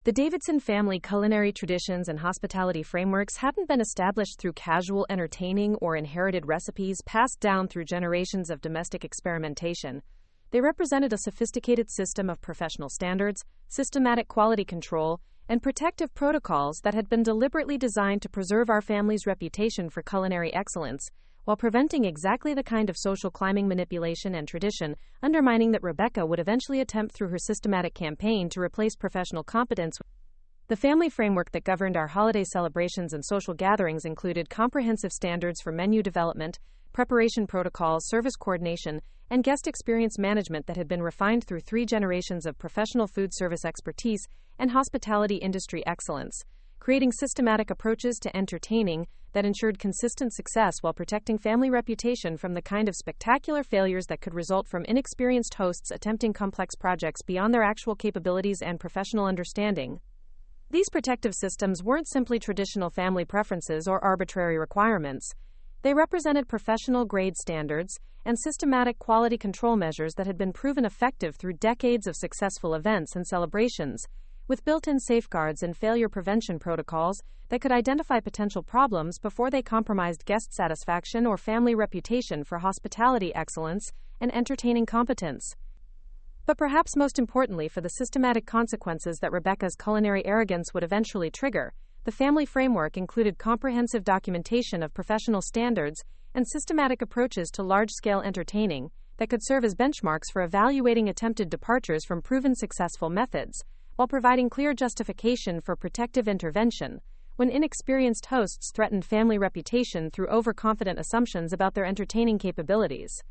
The Davidson family culinary traditions and hospitality frameworks hadn't been established through casual entertaining or inherited recipes passed down through generations of domestic experimentation. They represented a sophisticated system of professional standards, systematic quality control, and protective protocols that had been deliberately designed to preserve our family's reputation for culinary excellence, while preventing exactly the kind of social climbing manipulation and tradition undermining that Rebecca would eventually attempt through her systematic campaign to replace professional competence. The family framework that governed our holiday celebrations and social gatherings included comprehensive standards for menu development, preparation protocols, service coordination, and guest experience management that had been refined through 3 generations of professional food service expertise and hospitality industry excellence, creating systematic approaches to entertaining that ensured consistent success while protecting family reputation from the kind of spectacular failures that could result from inexperienced hosts attempting complex projects beyond their actual capabilities and professional understanding. These protective systems weren't simply traditional family preferences or arbitrary requirements. They represented professional-grade standards and systematic quality control measures that had been proven effective through decades of successful events and celebrations, with built-in safeguards and failure prevention protocols that could identify potential problems before they compromised guest satisfaction or family reputation for hospitality excellence and entertaining competence. But perhaps most importantly for the systematic consequences that Rebecca's culinary arrogance would eventually trigger, the family framework included comprehensive documentation of professional standards and systematic approaches to large-scale entertaining that could serve as benchmarks for evaluating attempted departures from proven successful methods, while providing clear justification for protective intervention when inexperienced hosts threatened family reputation through overconfident assumptions about their entertaining capabilities.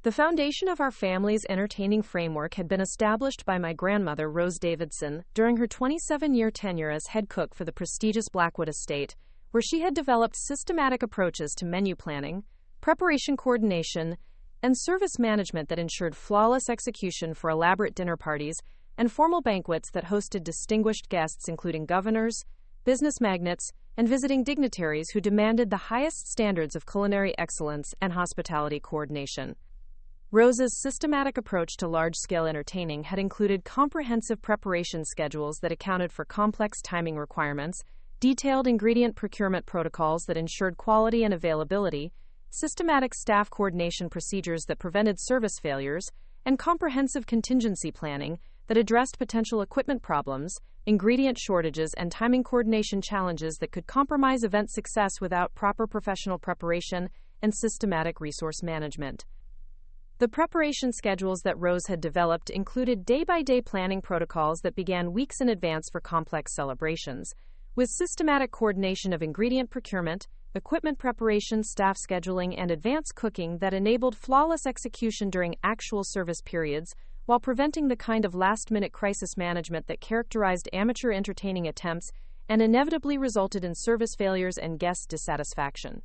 The foundation of our family's entertaining framework had been established by my grandmother, Rose Davidson, during her 27-year tenure as head cook for the prestigious Blackwood estate, where she had developed systematic approaches to menu planning, preparation coordination, and service management that ensured flawless execution for elaborate dinner parties and formal banquets that hosted distinguished guests including governors, business magnates, and visiting dignitaries who demanded the highest standards of culinary excellence and hospitality coordination. Rose's systematic approach to large-scale entertaining had included comprehensive preparation schedules that accounted for complex timing requirements, detailed ingredient procurement protocols that ensured quality and availability, systematic staff coordination procedures that prevented service failures, and comprehensive contingency planning that addressed potential equipment problems, ingredient shortages, and timing coordination challenges that could compromise event success without proper professional preparation and systematic resource management. The preparation schedules that Rose had developed included day-by-day planning protocols that began weeks in advance for complex celebrations, with systematic coordination of ingredient procurement, equipment preparation, staff scheduling, and advanced cooking that enabled flawless execution during actual service periods, while preventing the kind of last-minute crisis management that characterized amateur entertaining attempts and inevitably resulted in service failures and guest dissatisfaction.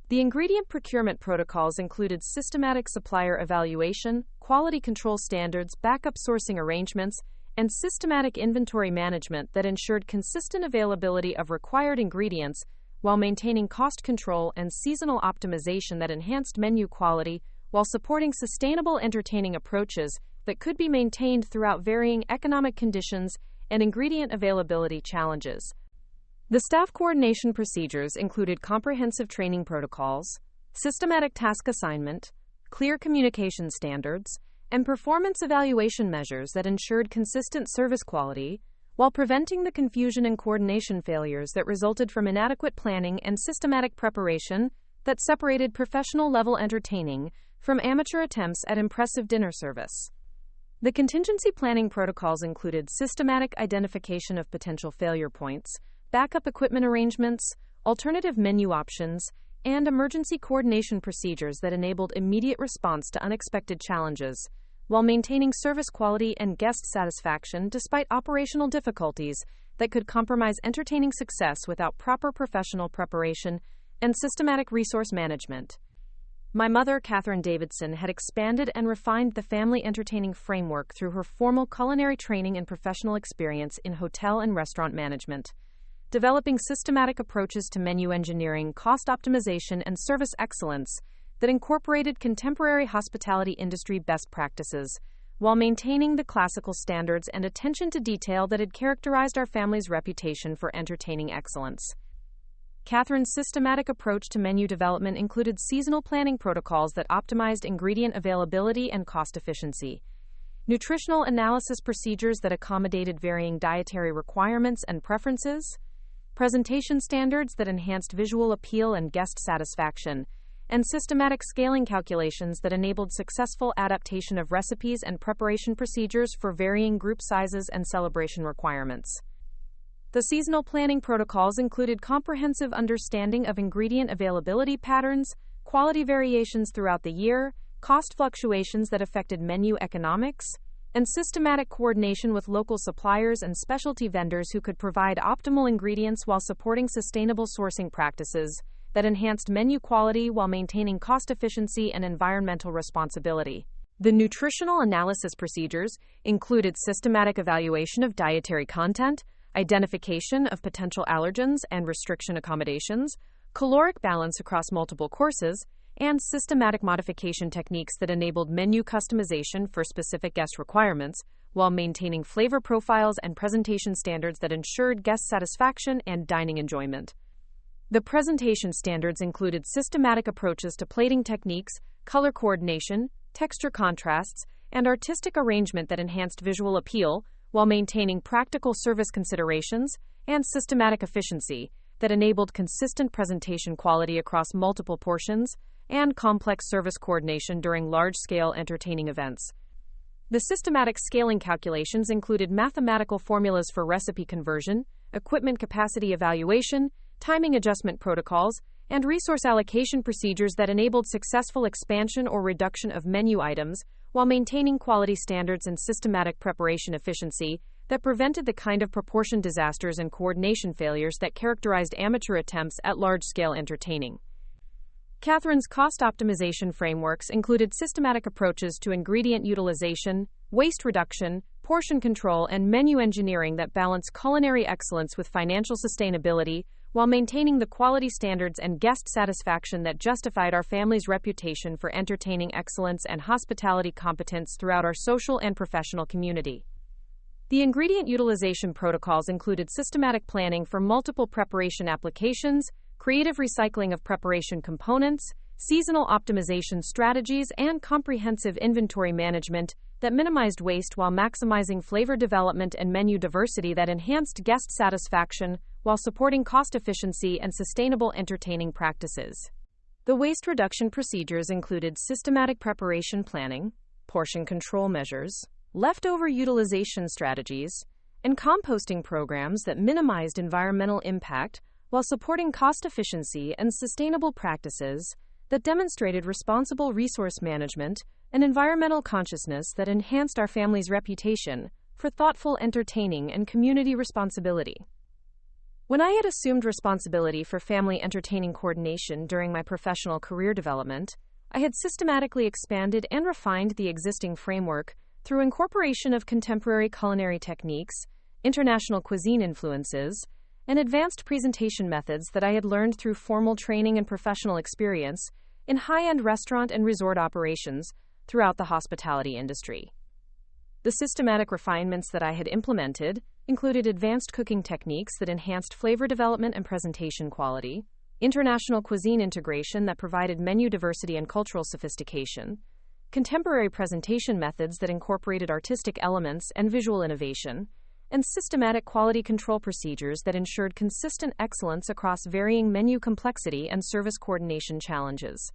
The ingredient procurement protocols included systematic supplier evaluation, quality control standards, backup sourcing arrangements, and systematic inventory management that ensured consistent availability of required ingredients while maintaining cost control and seasonal optimization that enhanced menu quality while supporting sustainable entertaining approaches that could be maintained throughout varying economic conditions and ingredient availability challenges. The staff coordination procedures included comprehensive training protocols, systematic task assignment, clear communication standards, and performance evaluation measures that ensured consistent service quality, while preventing the confusion and coordination failures that resulted from inadequate planning and systematic preparation that separated professional-level entertaining from amateur attempts at impressive dinner service. The contingency planning protocols included systematic identification of potential failure points, backup equipment arrangements, alternative menu options, and emergency coordination procedures that enabled immediate response to unexpected challenges, while maintaining service quality and guest satisfaction despite operational difficulties that could compromise entertaining success without proper professional preparation and systematic resource management. My mother, Catherine Davidson, had expanded and refined the family entertaining framework through her formal culinary training and professional experience in hotel and restaurant management, developing systematic approaches to menu engineering, cost optimization, and service excellence that incorporated contemporary hospitality industry best practices, while maintaining the classical standards and attention to detail that had characterized our family's reputation for entertaining excellence. Catherine's systematic approach to menu development included seasonal planning protocols that optimized ingredient availability and cost efficiency, nutritional analysis procedures that accommodated varying dietary requirements and preferences, presentation standards that enhanced visual appeal and guest satisfaction, and systematic scaling calculations that enabled successful adaptation of recipes and preparation procedures for varying group sizes and celebration requirements. The seasonal planning protocols included comprehensive understanding of ingredient availability patterns, quality variations throughout the year, cost fluctuations that affected menu economics, and systematic coordination with local suppliers and specialty vendors who could provide optimal ingredients while supporting sustainable sourcing practices that enhanced menu quality while maintaining cost efficiency and environmental responsibility. The nutritional analysis procedures included systematic evaluation of dietary content, identification of potential allergens and restriction accommodations, caloric balance across multiple courses, and systematic modification techniques that enabled menu customization for specific guest requirements, while maintaining flavor profiles and presentation standards that ensured guest satisfaction and dining enjoyment. The presentation standards included systematic approaches to plating techniques, color coordination, texture contrasts, and artistic arrangement that enhanced visual appeal, while maintaining practical service considerations and systematic efficiency that enabled consistent presentation quality across multiple portions and complex service coordination during large-scale entertaining events. The systematic scaling calculations included mathematical formulas for recipe conversion, equipment capacity evaluation, timing adjustment protocols, and resource allocation procedures that enabled successful expansion or reduction of menu items while maintaining quality standards and systematic preparation efficiency that prevented the kind of proportion disasters and coordination failures that characterized amateur attempts at large-scale entertaining. Catherine's cost optimization frameworks included systematic approaches to ingredient utilization, waste reduction, portion control, and menu engineering that balance culinary excellence with financial sustainability, while maintaining the quality standards and guest satisfaction that justified our family's reputation for entertaining excellence and hospitality competence throughout our social and professional community. The ingredient utilization protocols included systematic planning for multiple preparation applications, creative recycling of preparation components, seasonal optimization strategies, and comprehensive inventory management that minimized waste while maximizing flavor development and menu diversity that enhanced guest satisfaction while supporting cost efficiency and sustainable entertaining practices. The waste reduction procedures included systematic preparation planning, portion control measures, leftover utilization strategies, and composting programs that minimized environmental impact while supporting cost efficiency and sustainable practices that demonstrated responsible resource management and environmental consciousness that enhanced our family's reputation for thoughtful entertaining and community responsibility. When I had assumed responsibility for family entertaining coordination during my professional career development, I had systematically expanded and refined the existing framework through incorporation of contemporary culinary techniques, international cuisine influences, and advanced presentation methods that I had learned through formal training and professional experience in high-end restaurant and resort operations throughout the hospitality industry. The systematic refinements that I had implemented included advanced cooking techniques that enhanced flavor development and presentation quality, international cuisine integration that provided menu diversity and cultural sophistication, contemporary presentation methods that incorporated artistic elements and visual innovation, and systematic quality control procedures that ensured consistent excellence across varying menu complexity and service coordination challenges.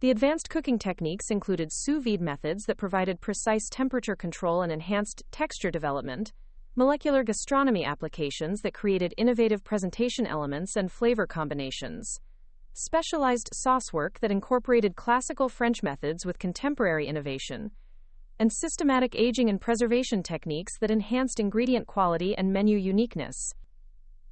The advanced cooking techniques included sous vide methods that provided precise temperature control and enhanced texture development, molecular gastronomy applications that created innovative presentation elements and flavor combinations, specialized sauce work that incorporated classical French methods with contemporary innovation, and systematic aging and preservation techniques that enhanced ingredient quality and menu uniqueness.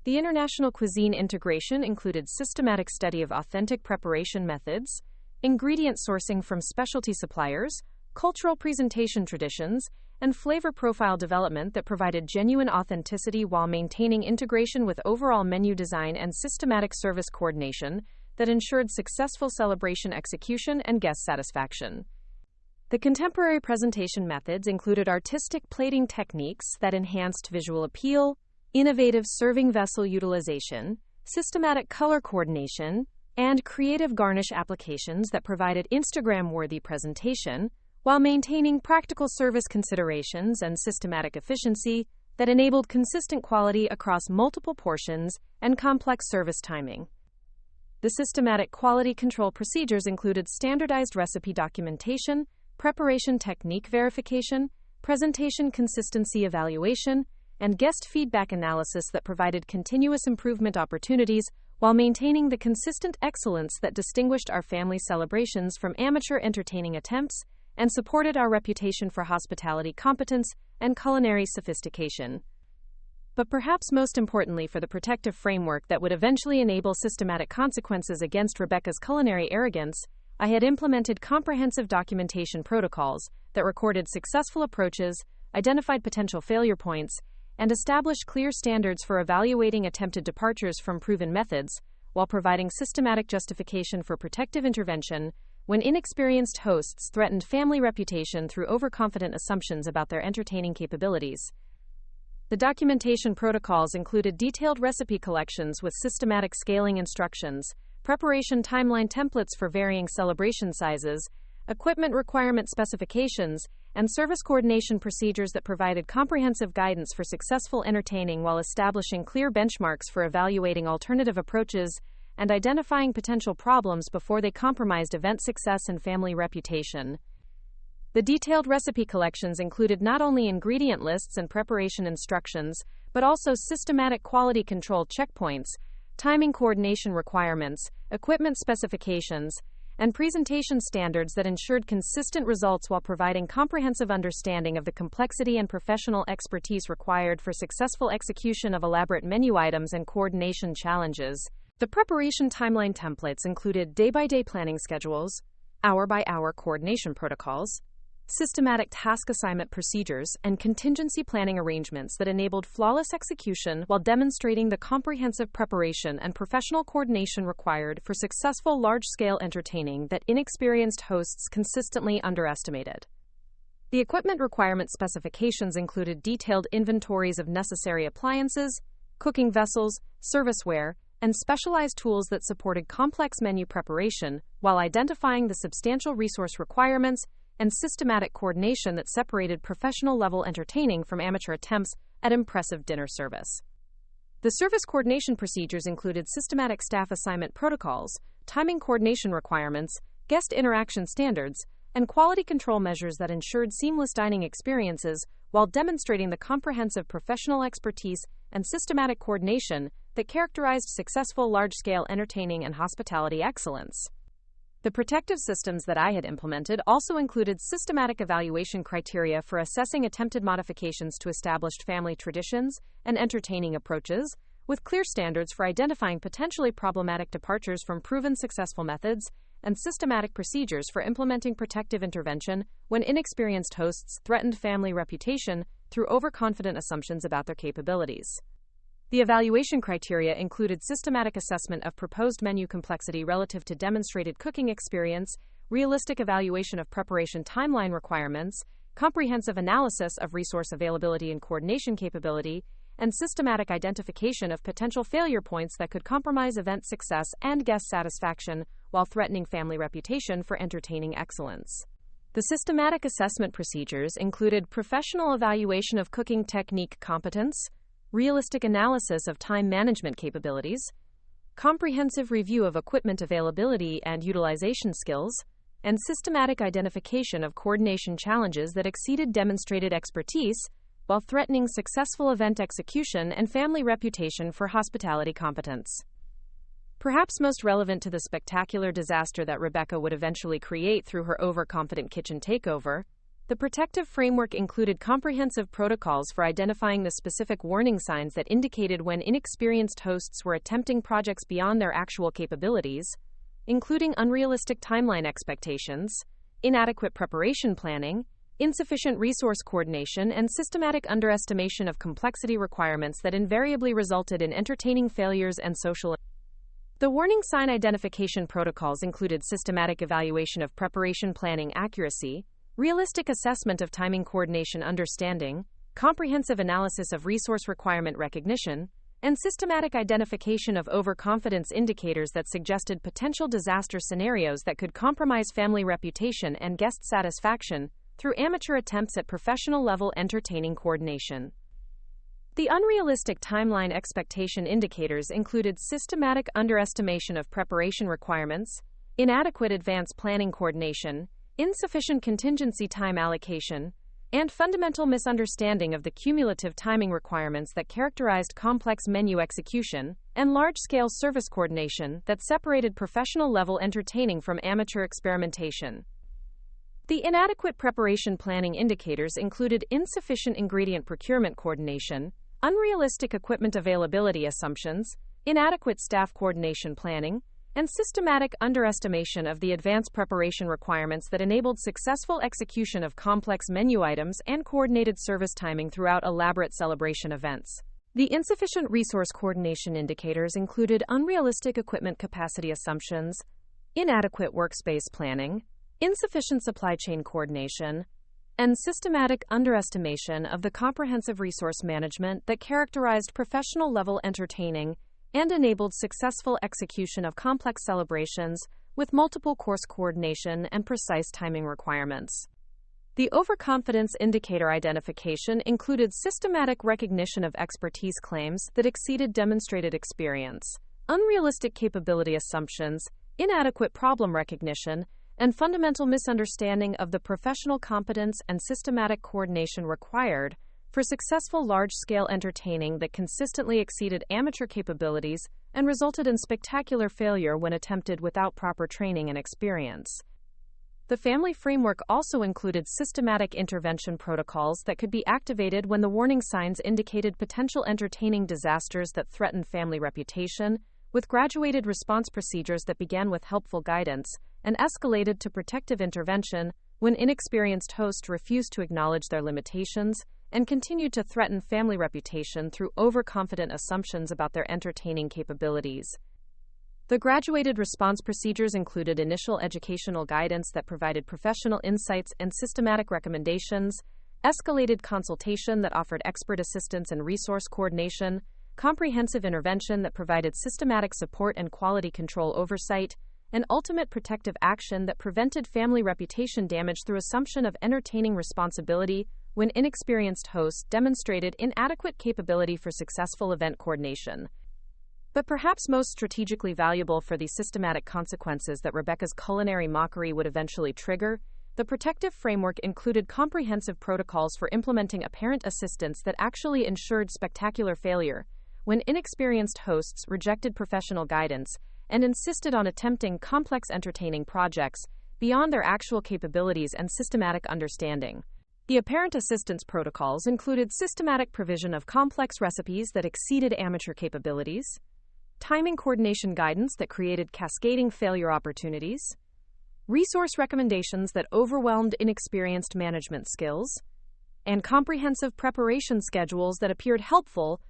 The international cuisine integration included systematic study of authentic preparation methods, ingredient sourcing from specialty suppliers, cultural presentation traditions, and flavor profile development that provided genuine authenticity while maintaining integration with overall menu design and systematic service coordination that ensured successful celebration execution and guest satisfaction. The contemporary presentation methods included artistic plating techniques that enhanced visual appeal, innovative serving vessel utilization, systematic color coordination, and creative garnish applications that provided Instagram-worthy presentation, while maintaining practical service considerations and systematic efficiency that enabled consistent quality across multiple portions and complex service timing. The systematic quality control procedures included standardized recipe documentation, preparation technique verification, presentation consistency evaluation, and guest feedback analysis that provided continuous improvement opportunities while maintaining the consistent excellence that distinguished our family celebrations from amateur entertaining attempts and supported our reputation for hospitality competence and culinary sophistication. But perhaps most importantly for the protective framework that would eventually enable systematic consequences against Rebecca's culinary arrogance, I had implemented comprehensive documentation protocols that recorded successful approaches, identified potential failure points, and established clear standards for evaluating attempted departures from proven methods, while providing systematic justification for protective intervention when inexperienced hosts threatened family reputation through overconfident assumptions about their entertaining capabilities. The documentation protocols included detailed recipe collections with systematic scaling instructions, preparation timeline templates for varying celebration sizes, equipment requirement specifications, and service coordination procedures that provided comprehensive guidance for successful entertaining while establishing clear benchmarks for evaluating alternative approaches and identifying potential problems before they compromised event success and family reputation. The detailed recipe collections included not only ingredient lists and preparation instructions, but also systematic quality control checkpoints, timing coordination requirements, equipment specifications, and presentation standards that ensured consistent results while providing comprehensive understanding of the complexity and professional expertise required for successful execution of elaborate menu items and coordination challenges. The preparation timeline templates included day-by-day planning schedules, hour-by-hour coordination protocols, systematic task assignment procedures, and contingency planning arrangements that enabled flawless execution while demonstrating the comprehensive preparation and professional coordination required for successful large-scale entertaining that inexperienced hosts consistently underestimated. The equipment requirement specifications included detailed inventories of necessary appliances, cooking vessels, serviceware, and specialized tools that supported complex menu preparation while identifying the substantial resource requirements and systematic coordination that separated professional-level entertaining from amateur attempts at impressive dinner service. The service coordination procedures included systematic staff assignment protocols, timing coordination requirements, guest interaction standards, and quality control measures that ensured seamless dining experiences while demonstrating the comprehensive professional expertise and systematic coordination that characterized successful large-scale entertaining and hospitality excellence. The protective systems that I had implemented also included systematic evaluation criteria for assessing attempted modifications to established family traditions and entertaining approaches, with clear standards for identifying potentially problematic departures from proven successful methods, and systematic procedures for implementing protective intervention when inexperienced hosts threatened family reputation through overconfident assumptions about their capabilities. The evaluation criteria included systematic assessment of proposed menu complexity relative to demonstrated cooking experience, realistic evaluation of preparation timeline requirements, comprehensive analysis of resource availability and coordination capability, and systematic identification of potential failure points that could compromise event success and guest satisfaction while threatening family reputation for entertaining excellence. The systematic assessment procedures included professional evaluation of cooking technique competence, realistic analysis of time management capabilities, comprehensive review of equipment availability and utilization skills, and systematic identification of coordination challenges that exceeded demonstrated expertise while threatening successful event execution and family reputation for hospitality competence. Perhaps most relevant to the spectacular disaster that Rebecca would eventually create through her overconfident kitchen takeover, the protective framework included comprehensive protocols for identifying the specific warning signs that indicated when inexperienced hosts were attempting projects beyond their actual capabilities, including unrealistic timeline expectations, inadequate preparation planning, insufficient resource coordination, and systematic underestimation of complexity requirements that invariably resulted in entertaining failures and social. The warning sign identification protocols included systematic evaluation of preparation planning accuracy, realistic assessment of timing coordination understanding, comprehensive analysis of resource requirement recognition, and systematic identification of overconfidence indicators that suggested potential disaster scenarios that could compromise family reputation and guest satisfaction through amateur attempts at professional-level entertaining coordination. The unrealistic timeline expectation indicators included systematic underestimation of preparation requirements, inadequate advance planning coordination, insufficient contingency time allocation, and fundamental misunderstanding of the cumulative timing requirements that characterized complex menu execution and large-scale service coordination that separated professional-level entertaining from amateur experimentation. The inadequate preparation planning indicators included insufficient ingredient procurement coordination, unrealistic equipment availability assumptions, inadequate staff coordination planning, and systematic underestimation of the advanced preparation requirements that enabled successful execution of complex menu items and coordinated service timing throughout elaborate celebration events. The insufficient resource coordination indicators included unrealistic equipment capacity assumptions, inadequate workspace planning, insufficient supply chain coordination, and systematic underestimation of the comprehensive resource management that characterized professional-level entertaining and enabled successful execution of complex celebrations with multiple course coordination and precise timing requirements. The overconfidence indicator identification included systematic recognition of expertise claims that exceeded demonstrated experience, unrealistic capability assumptions, inadequate problem recognition, and fundamental misunderstanding of the professional competence and systematic coordination required for successful large-scale entertaining that consistently exceeded amateur capabilities and resulted in spectacular failure when attempted without proper training and experience. The family framework also included systematic intervention protocols that could be activated when the warning signs indicated potential entertaining disasters that threatened family reputation, with graduated response procedures that began with helpful guidance and escalated to protective intervention when inexperienced hosts refused to acknowledge their limitations and continued to threaten family reputation through overconfident assumptions about their entertaining capabilities. The graduated response procedures included initial educational guidance that provided professional insights and systematic recommendations, escalated consultation that offered expert assistance and resource coordination, comprehensive intervention that provided systematic support and quality control oversight, and ultimate protective action that prevented family reputation damage through assumption of entertaining responsibility when inexperienced hosts demonstrated inadequate capability for successful event coordination. But perhaps most strategically valuable for the systematic consequences that Rebecca's culinary mockery would eventually trigger, the protective framework included comprehensive protocols for implementing apparent assistance that actually ensured spectacular failure when inexperienced hosts rejected professional guidance and insisted on attempting complex entertaining projects beyond their actual capabilities and systematic understanding. The apparent assistance protocols included systematic provision of complex recipes that exceeded amateur capabilities, timing coordination guidance that created cascading failure opportunities, resource recommendations that overwhelmed inexperienced management skills, and comprehensive preparation schedules that appeared helpful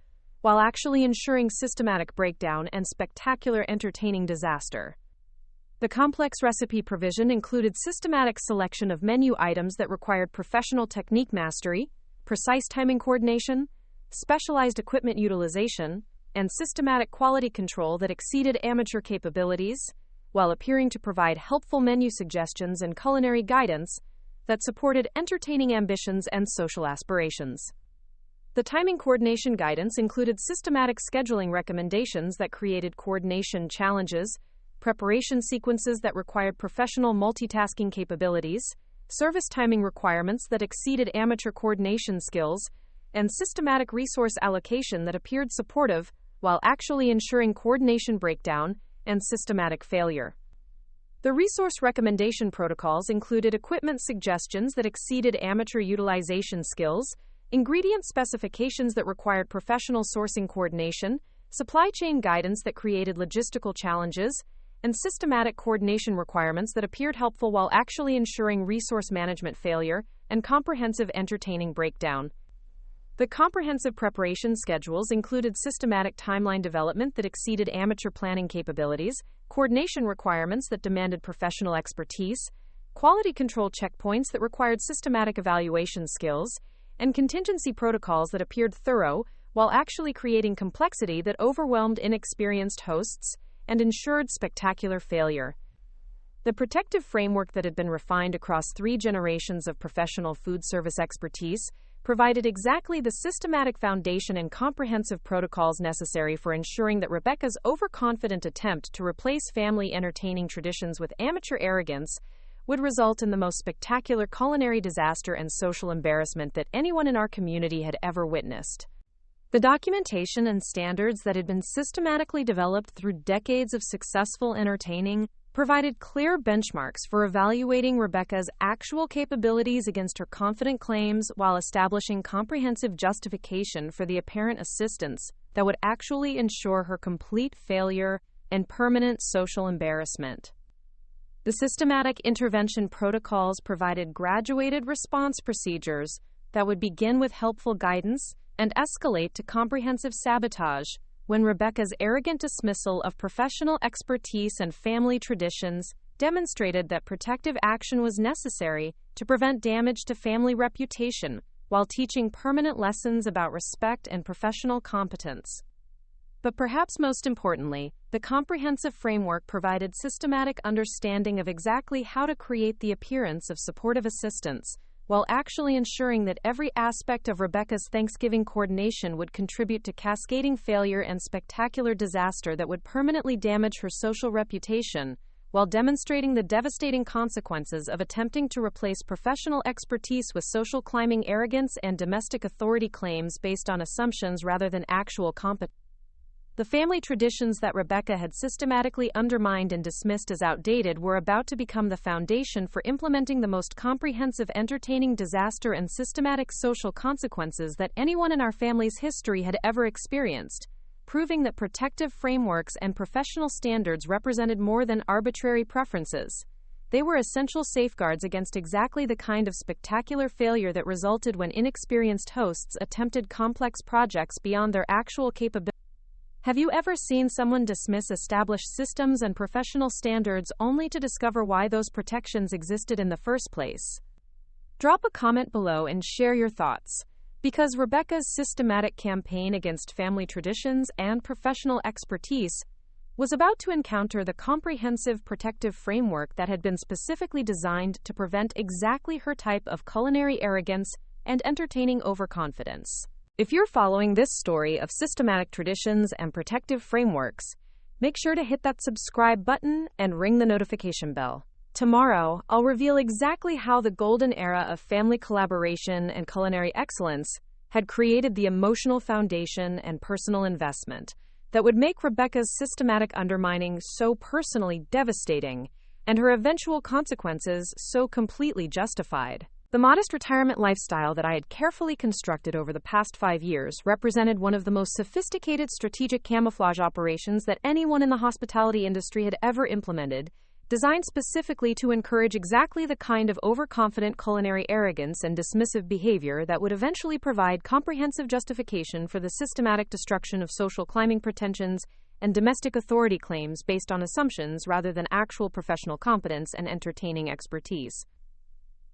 while actually ensuring systematic breakdown and spectacular entertaining disaster. The complex recipe provision included systematic selection of menu items that required professional technique mastery, precise timing coordination, specialized equipment utilization, and systematic quality control that exceeded amateur capabilities, while appearing to provide helpful menu suggestions and culinary guidance that supported entertaining ambitions and social aspirations. The timing coordination guidance included systematic scheduling recommendations that created coordination challenges, preparation sequences that required professional multitasking capabilities, service timing requirements that exceeded amateur coordination skills, and systematic resource allocation that appeared supportive while actually ensuring coordination breakdown and systematic failure. The resource recommendation protocols included equipment suggestions that exceeded amateur utilization skills, ingredient specifications that required professional sourcing coordination, supply chain guidance that created logistical challenges, and systematic coordination requirements that appeared helpful while actually ensuring resource management failure and comprehensive entertaining breakdown. The comprehensive preparation schedules included systematic timeline development that exceeded amateur planning capabilities, coordination requirements that demanded professional expertise, quality control checkpoints that required systematic evaluation skills, and contingency protocols that appeared thorough while actually creating complexity that overwhelmed inexperienced hosts and ensured spectacular failure. The protective framework that had been refined across 3 generations of professional food service expertise provided exactly the systematic foundation and comprehensive protocols necessary for ensuring that Rebecca's overconfident attempt to replace family entertaining traditions with amateur arrogance would result in the most spectacular culinary disaster and social embarrassment that anyone in our community had ever witnessed. The documentation and standards that had been systematically developed through decades of successful entertaining provided clear benchmarks for evaluating Rebecca's actual capabilities against her confident claims while establishing comprehensive justification for the apparent assistance that would actually ensure her complete failure and permanent social embarrassment. The systematic intervention protocols provided graduated response procedures that would begin with helpful guidance and escalate to comprehensive sabotage when Rebecca's arrogant dismissal of professional expertise and family traditions demonstrated that protective action was necessary to prevent damage to family reputation while teaching permanent lessons about respect and professional competence. But perhaps most importantly, the comprehensive framework provided systematic understanding of exactly how to create the appearance of supportive assistance, while actually ensuring that every aspect of Rebecca's Thanksgiving coordination would contribute to cascading failure and spectacular disaster that would permanently damage her social reputation, while demonstrating the devastating consequences of attempting to replace professional expertise with social climbing arrogance and domestic authority claims based on assumptions rather than actual competence. The family traditions that Rebecca had systematically undermined and dismissed as outdated were about to become the foundation for implementing the most comprehensive entertaining disaster and systematic social consequences that anyone in our family's history had ever experienced, proving that protective frameworks and professional standards represented more than arbitrary preferences. They were essential safeguards against exactly the kind of spectacular failure that resulted when inexperienced hosts attempted complex projects beyond their actual capability. Have you ever seen someone dismiss established systems and professional standards only to discover why those protections existed in the first place? Drop a comment below and share your thoughts, because Rebecca's systematic campaign against family traditions and professional expertise was about to encounter the comprehensive protective framework that had been specifically designed to prevent exactly her type of culinary arrogance and entertaining overconfidence. If you're following this story of systematic traditions and protective frameworks, make sure to hit that subscribe button and ring the notification bell. Tomorrow, I'll reveal exactly how the golden era of family collaboration and culinary excellence had created the emotional foundation and personal investment that would make Rebecca's systematic undermining so personally devastating and her eventual consequences so completely justified. The modest retirement lifestyle that I had carefully constructed over the past 5 years represented one of the most sophisticated strategic camouflage operations that anyone in the hospitality industry had ever implemented, designed specifically to encourage exactly the kind of overconfident culinary arrogance and dismissive behavior that would eventually provide comprehensive justification for the systematic destruction of social climbing pretensions and domestic authority claims based on assumptions rather than actual professional competence and entertaining expertise.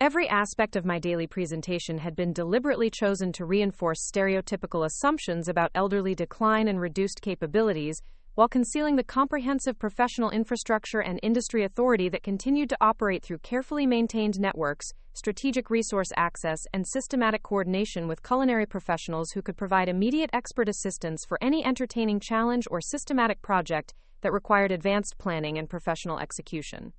Every aspect of my daily presentation had been deliberately chosen to reinforce stereotypical assumptions about elderly decline and reduced capabilities, while concealing the comprehensive professional infrastructure and industry authority that continued to operate through carefully maintained networks, strategic resource access, and systematic coordination with culinary professionals who could provide immediate expert assistance for any entertaining challenge or systematic project that required advanced planning and professional execution.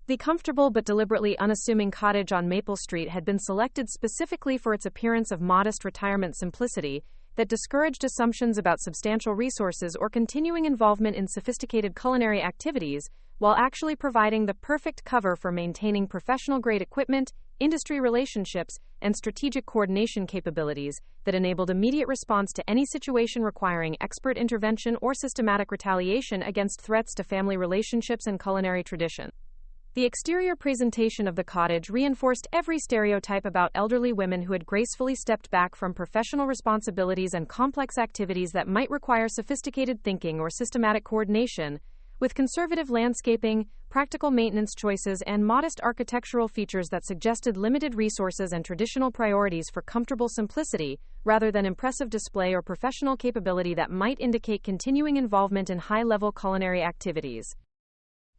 The comfortable but deliberately unassuming cottage on Maple Street had been selected specifically for its appearance of modest retirement simplicity that discouraged assumptions about substantial resources or continuing involvement in sophisticated culinary activities, while actually providing the perfect cover for maintaining professional-grade equipment, industry relationships, and strategic coordination capabilities that enabled immediate response to any situation requiring expert intervention or systematic retaliation against threats to family relationships and culinary tradition. The exterior presentation of the cottage reinforced every stereotype about elderly women who had gracefully stepped back from professional responsibilities and complex activities that might require sophisticated thinking or systematic coordination, with conservative landscaping, practical maintenance choices, and modest architectural features that suggested limited resources and traditional priorities for comfortable simplicity, rather than impressive display or professional capability that might indicate continuing involvement in high-level culinary activities.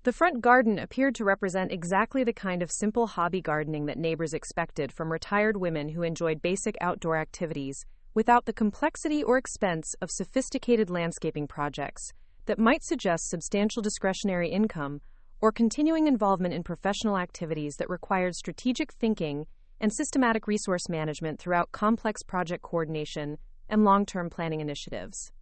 The front garden appeared to represent exactly the kind of simple hobby gardening that neighbors expected from retired women who enjoyed basic outdoor activities, without the complexity or expense of sophisticated landscaping projects that might suggest substantial discretionary income or continuing involvement in professional activities that required strategic thinking and systematic resource management throughout complex project coordination and long-term planning initiatives.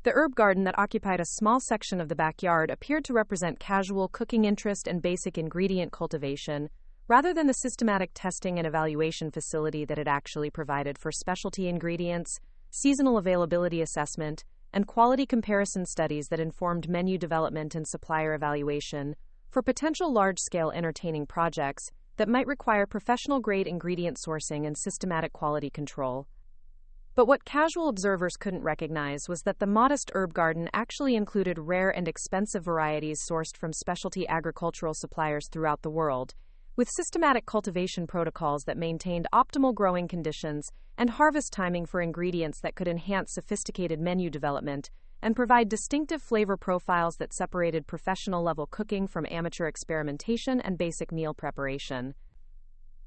The herb garden that occupied a small section of the backyard appeared to represent casual cooking interest and basic ingredient cultivation, rather than the systematic testing and evaluation facility that it actually provided for specialty ingredients, seasonal availability assessment, and quality comparison studies that informed menu development and supplier evaluation for potential large-scale entertaining projects that might require professional-grade ingredient sourcing and systematic quality control. But what casual observers couldn't recognize was that the modest herb garden actually included rare and expensive varieties sourced from specialty agricultural suppliers throughout the world, with systematic cultivation protocols that maintained optimal growing conditions and harvest timing for ingredients that could enhance sophisticated menu development and provide distinctive flavor profiles that separated professional-level cooking from amateur experimentation and basic meal preparation.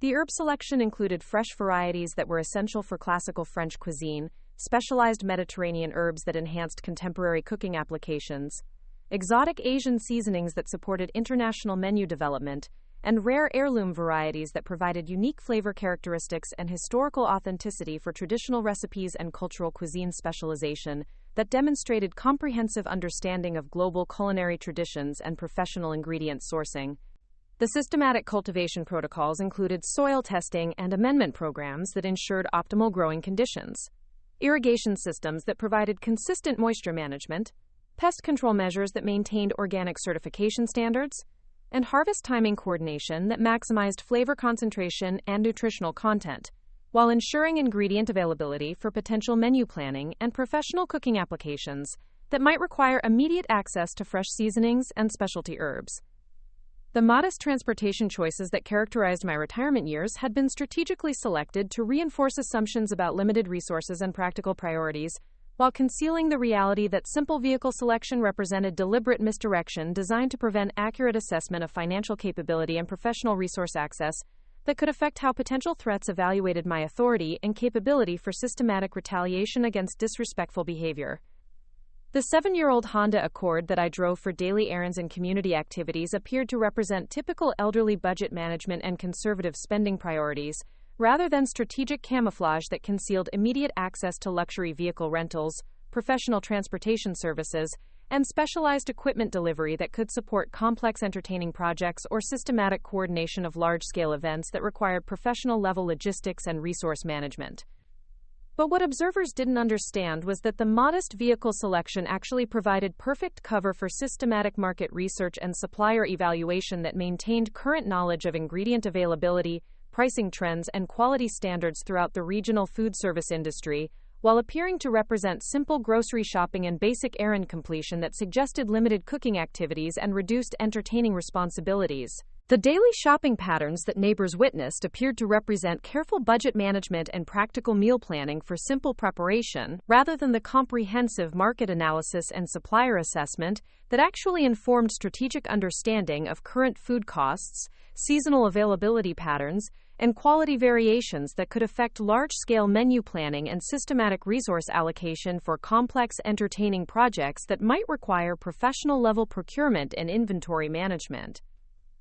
The herb selection included fresh varieties that were essential for classical French cuisine, specialized Mediterranean herbs that enhanced contemporary cooking applications, exotic Asian seasonings that supported international menu development, and rare heirloom varieties that provided unique flavor characteristics and historical authenticity for traditional recipes and cultural cuisine specialization that demonstrated comprehensive understanding of global culinary traditions and professional ingredient sourcing. The systematic cultivation protocols included soil testing and amendment programs that ensured optimal growing conditions, irrigation systems that provided consistent moisture management, pest control measures that maintained organic certification standards, and harvest timing coordination that maximized flavor concentration and nutritional content, while ensuring ingredient availability for potential menu planning and professional cooking applications that might require immediate access to fresh seasonings and specialty herbs. The modest transportation choices that characterized my retirement years had been strategically selected to reinforce assumptions about limited resources and practical priorities, while concealing the reality that simple vehicle selection represented deliberate misdirection designed to prevent accurate assessment of financial capability and professional resource access that could affect how potential threats evaluated my authority and capability for systematic retaliation against disrespectful behavior. The 7-year-old Honda Accord that I drove for daily errands and community activities appeared to represent typical elderly budget management and conservative spending priorities, rather than strategic camouflage that concealed immediate access to luxury vehicle rentals, professional transportation services, and specialized equipment delivery that could support complex entertaining projects or systematic coordination of large-scale events that required professional-level logistics and resource management. But what observers didn't understand was that the modest vehicle selection actually provided perfect cover for systematic market research and supplier evaluation that maintained current knowledge of ingredient availability, pricing trends, and quality standards throughout the regional food service industry, while appearing to represent simple grocery shopping and basic errand completion that suggested limited cooking activities and reduced entertaining responsibilities. The daily shopping patterns that neighbors witnessed appeared to represent careful budget management and practical meal planning for simple preparation, rather than the comprehensive market analysis and supplier assessment that actually informed strategic understanding of current food costs, seasonal availability patterns, and quality variations that could affect large-scale menu planning and systematic resource allocation for complex entertaining projects that might require professional-level procurement and inventory management.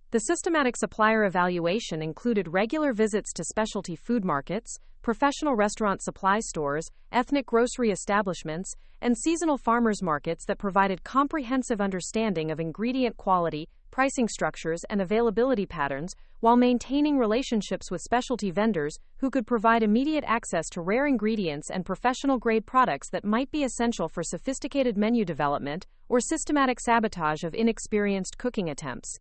The systematic supplier evaluation included regular visits to specialty food markets, professional restaurant supply stores, ethnic grocery establishments, and seasonal farmers markets that provided comprehensive understanding of ingredient quality, pricing structures, and availability patterns, while maintaining relationships with specialty vendors who could provide immediate access to rare ingredients and professional-grade products that might be essential for sophisticated menu development or systematic sabotage of inexperienced cooking attempts.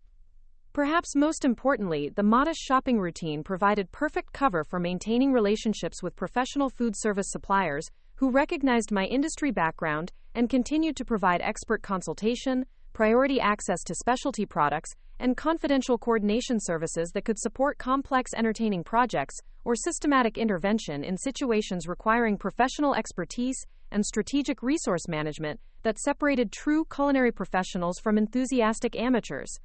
Perhaps most importantly, the modest shopping routine provided perfect cover for maintaining relationships with professional food service suppliers who recognized my industry background and continued to provide expert consultation, priority access to specialty products, and confidential coordination services that could support complex entertaining projects or systematic intervention in situations requiring professional expertise and strategic resource management that separated true culinary professionals from enthusiastic amateurs.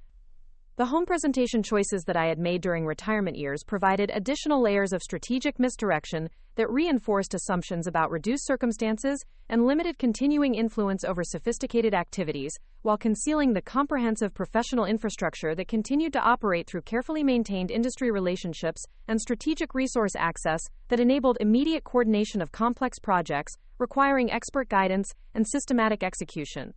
The home presentation choices that I had made during retirement years provided additional layers of strategic misdirection that reinforced assumptions about reduced circumstances and limited continuing influence over sophisticated activities, while concealing the comprehensive professional infrastructure that continued to operate through carefully maintained industry relationships and strategic resource access that enabled immediate coordination of complex projects requiring expert guidance and systematic execution.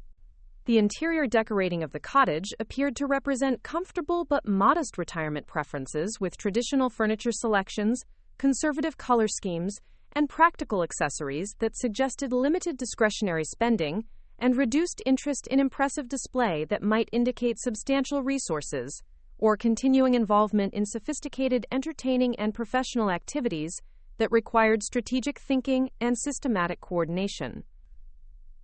The interior decorating of the cottage appeared to represent comfortable but modest retirement preferences with traditional furniture selections, conservative color schemes, and practical accessories that suggested limited discretionary spending and reduced interest in impressive display that might indicate substantial resources or continuing involvement in sophisticated entertaining and professional activities that required strategic thinking and systematic coordination.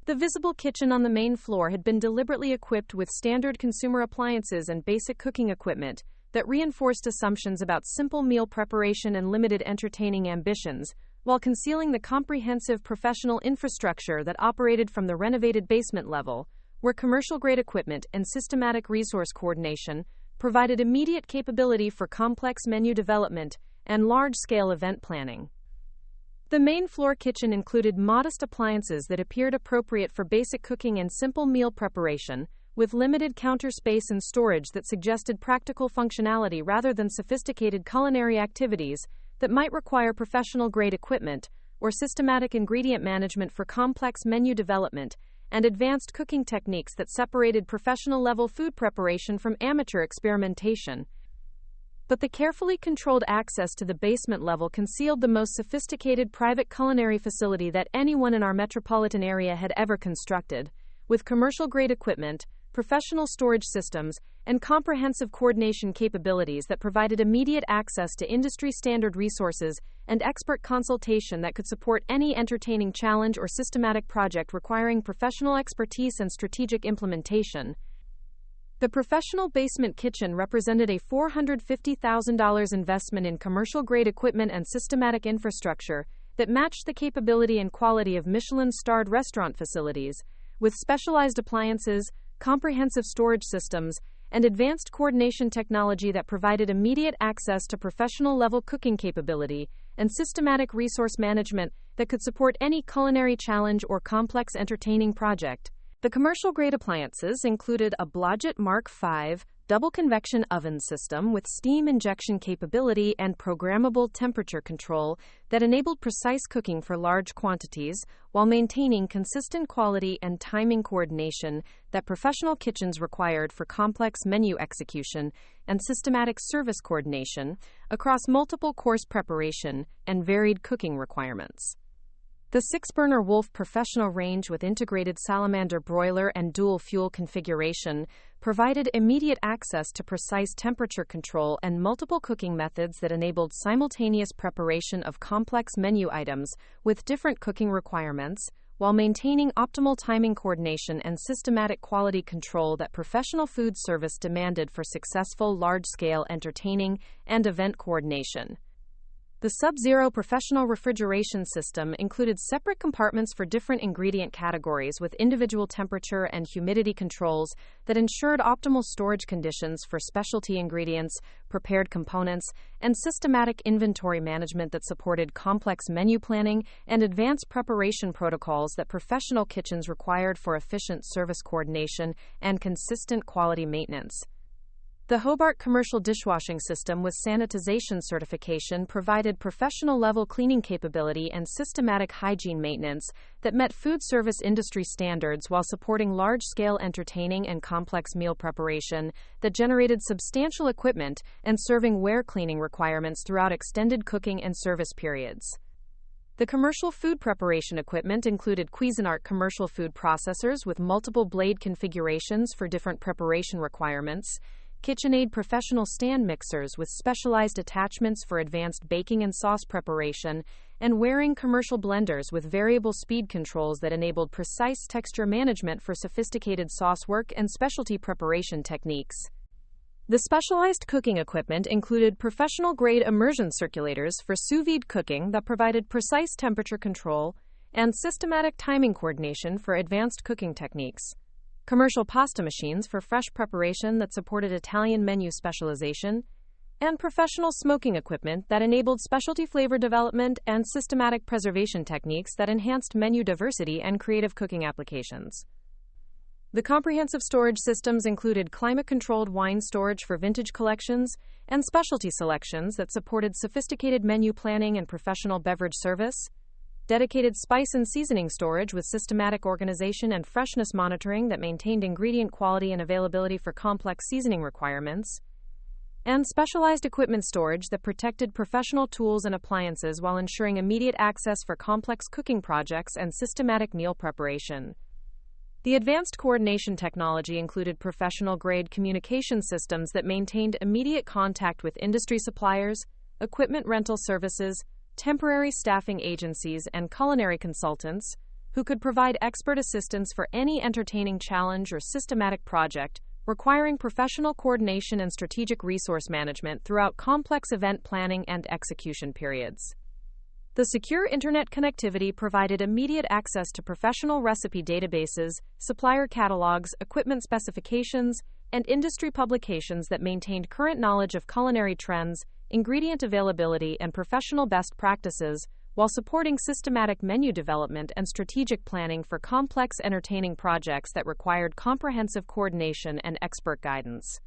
The visible kitchen on the main floor had been deliberately equipped with standard consumer appliances and basic cooking equipment that reinforced assumptions about simple meal preparation and limited entertaining ambitions, while concealing the comprehensive professional infrastructure that operated from the renovated basement level, where commercial-grade equipment and systematic resource coordination provided immediate capability for complex menu development and large-scale event planning. The main floor kitchen included modest appliances that appeared appropriate for basic cooking and simple meal preparation, with limited counter space and storage that suggested practical functionality rather than sophisticated culinary activities that might require professional-grade equipment or systematic ingredient management for complex menu development and advanced cooking techniques that separated professional-level food preparation from amateur experimentation. But the carefully controlled access to the basement level concealed the most sophisticated private culinary facility that anyone in our metropolitan area had ever constructed, with commercial-grade equipment, professional storage systems, and comprehensive coordination capabilities that provided immediate access to industry-standard resources and expert consultation that could support any entertaining challenge or systematic project requiring professional expertise and strategic implementation. The professional basement kitchen represented a $450,000 investment in commercial-grade equipment and systematic infrastructure that matched the capability and quality of Michelin-starred restaurant facilities, with specialized appliances, comprehensive storage systems, and advanced coordination technology that provided immediate access to professional-level cooking capability and systematic resource management that could support any culinary challenge or complex entertaining project. The commercial-grade appliances included a Blodgett Mark V double convection oven system with steam injection capability and programmable temperature control that enabled precise cooking for large quantities while maintaining consistent quality and timing coordination that professional kitchens required for complex menu execution and systematic service coordination across multiple course preparation and varied cooking requirements. The 6-burner Wolf professional range with integrated salamander broiler and dual fuel configuration provided immediate access to precise temperature control and multiple cooking methods that enabled simultaneous preparation of complex menu items with different cooking requirements, while maintaining optimal timing coordination and systematic quality control that professional food service demanded for successful large-scale entertaining and event coordination. The Sub-Zero professional refrigeration system included separate compartments for different ingredient categories with individual temperature and humidity controls that ensured optimal storage conditions for specialty ingredients, prepared components, and systematic inventory management that supported complex menu planning and advanced preparation protocols that professional kitchens required for efficient service coordination and consistent quality maintenance. The Hobart commercial dishwashing system with sanitization certification provided professional-level cleaning capability and systematic hygiene maintenance that met food service industry standards while supporting large-scale entertaining and complex meal preparation that generated substantial equipment and serving-ware cleaning requirements throughout extended cooking and service periods. The commercial food preparation equipment included Cuisinart commercial food processors with multiple blade configurations for different preparation requirements, KitchenAid professional stand mixers with specialized attachments for advanced baking and sauce preparation, and wearing commercial blenders with variable speed controls that enabled precise texture management for sophisticated sauce work and specialty preparation techniques. The specialized cooking equipment included professional-grade immersion circulators for sous vide cooking that provided precise temperature control and systematic timing coordination for advanced cooking techniques, commercial pasta machines for fresh preparation that supported Italian menu specialization, and professional smoking equipment that enabled specialty flavor development and systematic preservation techniques that enhanced menu diversity and creative cooking applications. The comprehensive storage systems included climate-controlled wine storage for vintage collections and specialty selections that supported sophisticated menu planning and professional beverage service, dedicated spice and seasoning storage with systematic organization and freshness monitoring that maintained ingredient quality and availability for complex seasoning requirements, and specialized equipment storage that protected professional tools and appliances while ensuring immediate access for complex cooking projects and systematic meal preparation. The advanced coordination technology included professional-grade communication systems that maintained immediate contact with industry suppliers, equipment rental services, temporary staffing agencies, and culinary consultants, who could provide expert assistance for any entertaining challenge or systematic project requiring professional coordination and strategic resource management throughout complex event planning and execution periods. The secure internet connectivity provided immediate access to professional recipe databases, supplier catalogs, equipment specifications, and industry publications that maintained current knowledge of culinary trends, ingredient availability, and professional best practices, while supporting systematic menu development and strategic planning for complex entertaining projects that required comprehensive coordination and expert guidance.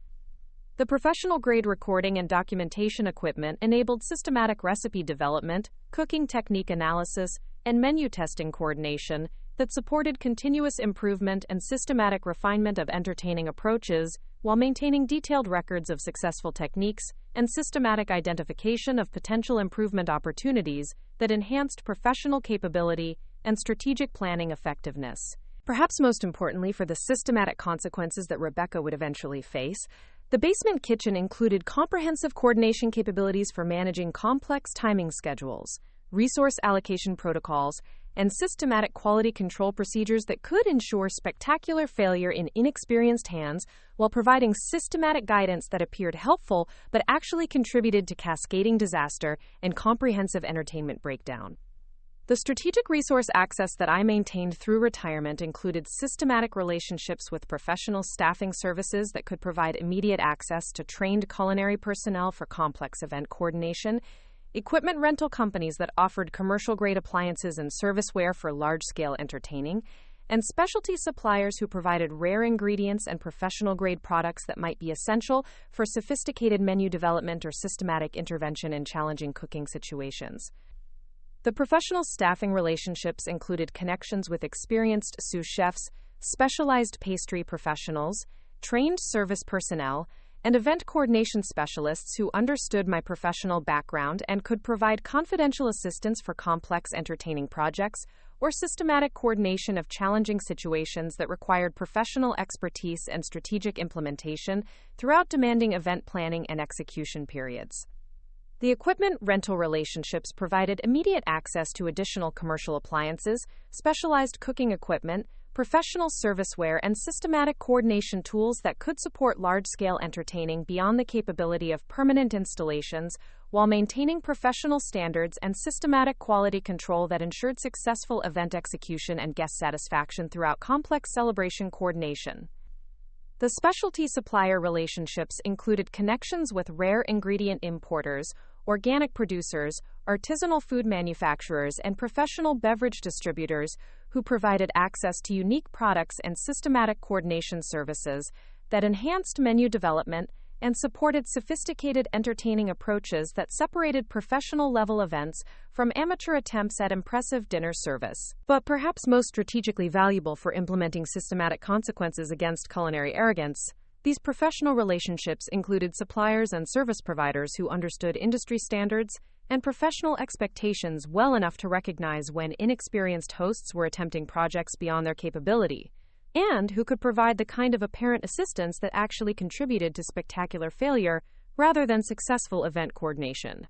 The professional-grade recording and documentation equipment enabled systematic recipe development, cooking technique analysis, and menu testing coordination that supported continuous improvement and systematic refinement of entertaining approaches while maintaining detailed records of successful techniques and systematic identification of potential improvement opportunities that enhanced professional capability and strategic planning effectiveness. Perhaps most importantly for the systematic consequences that Rebecca would eventually face, the basement kitchen included comprehensive coordination capabilities for managing complex timing schedules, resource allocation protocols, and systematic quality control procedures that could ensure spectacular failure in inexperienced hands while providing systematic guidance that appeared helpful but actually contributed to cascading disaster and comprehensive entertainment breakdown. The strategic resource access that I maintained through retirement included systematic relationships with professional staffing services that could provide immediate access to trained culinary personnel for complex event coordination, equipment rental companies that offered commercial-grade appliances and serviceware for large-scale entertaining, and specialty suppliers who provided rare ingredients and professional-grade products that might be essential for sophisticated menu development or systematic intervention in challenging cooking situations. The professional staffing relationships included connections with experienced sous chefs, specialized pastry professionals, trained service personnel, and event coordination specialists who understood my professional background and could provide confidential assistance for complex entertaining projects or systematic coordination of challenging situations that required professional expertise and strategic implementation throughout demanding event planning and execution periods. The equipment rental relationships provided immediate access to additional commercial appliances, specialized cooking equipment, professional serviceware, and systematic coordination tools that could support large-scale entertaining beyond the capability of permanent installations, while maintaining professional standards and systematic quality control that ensured successful event execution and guest satisfaction throughout complex celebration coordination. The specialty supplier relationships included connections with rare ingredient importers, organic producers, artisanal food manufacturers, and professional beverage distributors who provided access to unique products and systematic coordination services that enhanced menu development and supported sophisticated entertaining approaches that separated professional-level events from amateur attempts at impressive dinner service. But perhaps most strategically valuable for implementing systematic consequences against culinary arrogance, these professional relationships included suppliers and service providers who understood industry standards and professional expectations well enough to recognize when inexperienced hosts were attempting projects beyond their capability, and who could provide the kind of apparent assistance that actually contributed to spectacular failure rather than successful event coordination.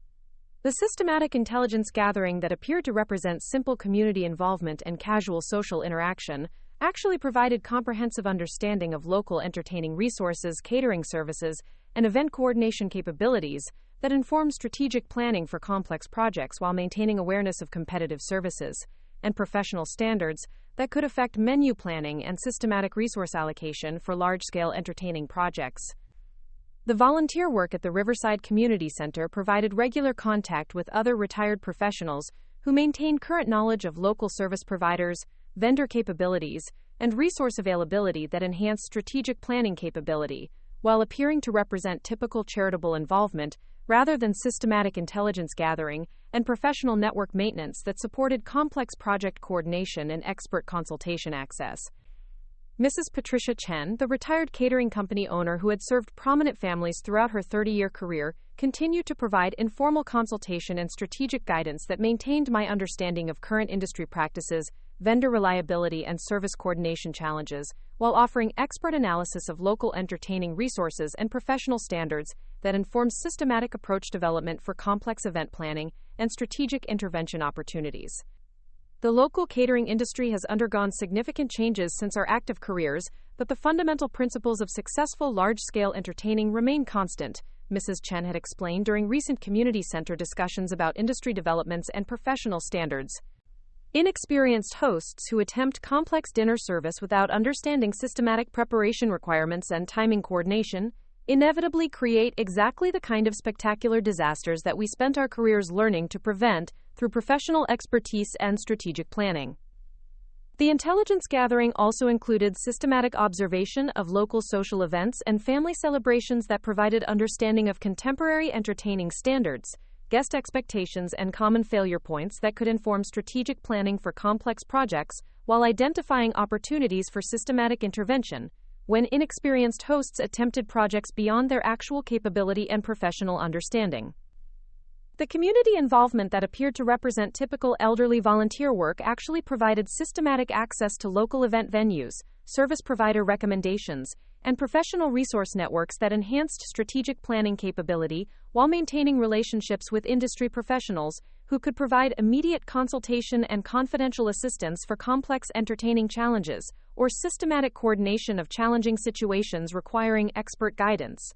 The systematic intelligence gathering that appeared to represent simple community involvement and casual social interaction actually provided comprehensive understanding of local entertaining resources, catering services, and event coordination capabilities that informed strategic planning for complex projects while maintaining awareness of competitive services and professional standards that could affect menu planning and systematic resource allocation for large-scale entertaining projects. The volunteer work at the Riverside Community Center provided regular contact with other retired professionals who maintained current knowledge of local service providers, vendor capabilities, and resource availability that enhanced strategic planning capability, while appearing to represent typical charitable involvement rather than systematic intelligence gathering and professional network maintenance that supported complex project coordination and expert consultation access. Mrs. Patricia Chen, the retired catering company owner who had served prominent families throughout her 30-year career, continued to provide informal consultation and strategic guidance that maintained my understanding of current industry practices, vendor reliability, and service coordination challenges, while offering expert analysis of local entertaining resources and professional standards that informed systematic approach development for complex event planning and strategic intervention opportunities. The local catering industry has undergone significant changes since our active careers, but the fundamental principles of successful large-scale entertaining remain constant, Mrs. Chen had explained during recent community center discussions about industry developments and professional standards. Inexperienced hosts who attempt complex dinner service without understanding systematic preparation requirements and timing coordination inevitably create exactly the kind of spectacular disasters that we spent our careers learning to prevent through professional expertise and strategic planning. The intelligence gathering also included systematic observation of local social events and family celebrations that provided understanding of contemporary entertaining standards, guest expectations, and common failure points that could inform strategic planning for complex projects while identifying opportunities for systematic intervention when inexperienced hosts attempted projects beyond their actual capability and professional understanding. The community involvement that appeared to represent typical elderly volunteer work actually provided systematic access to local event venues, service provider recommendations, and professional resource networks that enhanced strategic planning capability while maintaining relationships with industry professionals who could provide immediate consultation and confidential assistance for complex entertaining challenges or systematic coordination of challenging situations requiring expert guidance.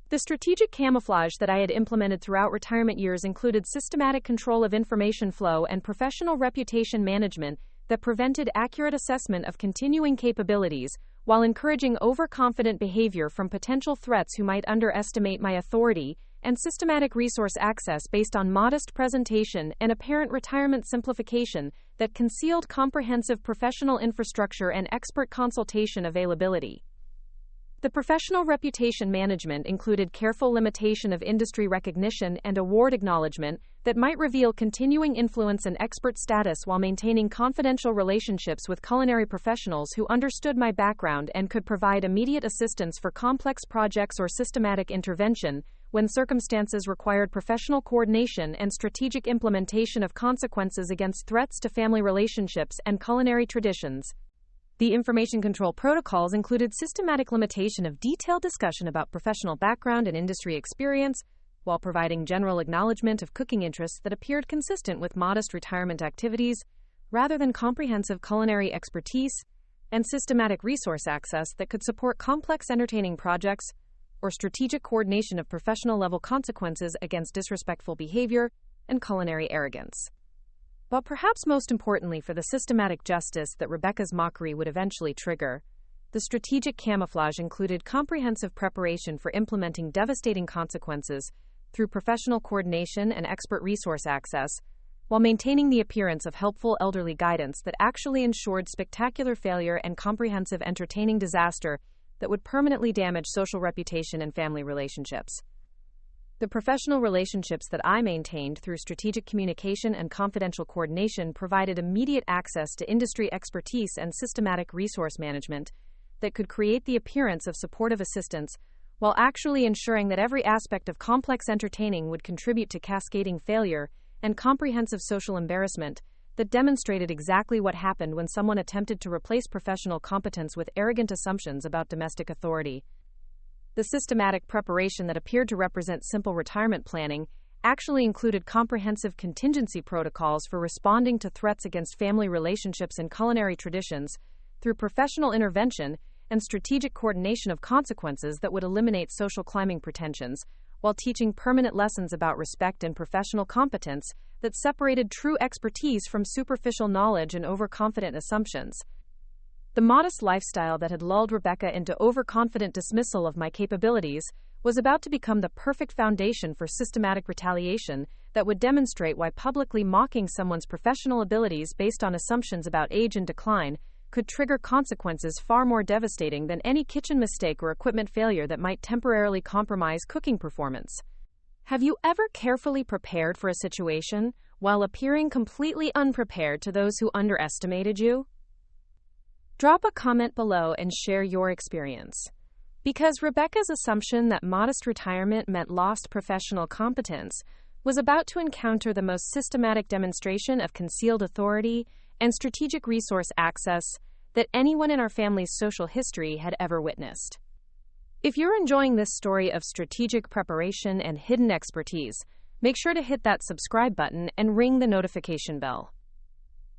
The strategic camouflage that I had implemented throughout retirement years included systematic control of information flow and professional reputation management that prevented accurate assessment of continuing capabilities while encouraging overconfident behavior from potential threats who might underestimate my authority, and systematic resource access based on modest presentation and apparent retirement simplification that concealed comprehensive professional infrastructure and expert consultation availability. The professional reputation management included careful limitation of industry recognition and award acknowledgement that might reveal continuing influence and expert status while maintaining confidential relationships with culinary professionals who understood my background and could provide immediate assistance for complex projects or systematic intervention when circumstances required professional coordination and strategic implementation of consequences against threats to family relationships and culinary traditions. The information control protocols included systematic limitation of detailed discussion about professional background and industry experience, while providing general acknowledgement of cooking interests that appeared consistent with modest retirement activities, rather than comprehensive culinary expertise, and systematic resource access that could support complex entertaining projects, or strategic coordination of professional-level consequences against disrespectful behavior and culinary arrogance. But perhaps most importantly for the systematic justice that Rebecca's mockery would eventually trigger, the strategic camouflage included comprehensive preparation for implementing devastating consequences through professional coordination and expert resource access, while maintaining the appearance of helpful elderly guidance that actually ensured spectacular failure and comprehensive entertaining disaster that would permanently damage social reputation and family relationships. The professional relationships that I maintained through strategic communication and confidential coordination provided immediate access to industry expertise and systematic resource management that could create the appearance of supportive assistance while actually ensuring that every aspect of complex entertaining would contribute to cascading failure and comprehensive social embarrassment that demonstrated exactly what happened when someone attempted to replace professional competence with arrogant assumptions about domestic authority. The systematic preparation that appeared to represent simple retirement planning actually included comprehensive contingency protocols for responding to threats against family relationships and culinary traditions through professional intervention and strategic coordination of consequences that would eliminate social climbing pretensions, while teaching permanent lessons about respect and professional competence that separated true expertise from superficial knowledge and overconfident assumptions. The modest lifestyle that had lulled Rebecca into overconfident dismissal of my capabilities was about to become the perfect foundation for systematic retaliation that would demonstrate why publicly mocking someone's professional abilities based on assumptions about age and decline could trigger consequences far more devastating than any kitchen mistake or equipment failure that might temporarily compromise cooking performance. Have you ever carefully prepared for a situation while appearing completely unprepared to those who underestimated you? Drop a comment below and share your experience. Because Rebecca's assumption that modest retirement meant lost professional competence was about to encounter the most systematic demonstration of concealed authority and strategic resource access that anyone in our family's social history had ever witnessed. If you're enjoying this story of strategic preparation and hidden expertise, make sure to hit that subscribe button and ring the notification bell.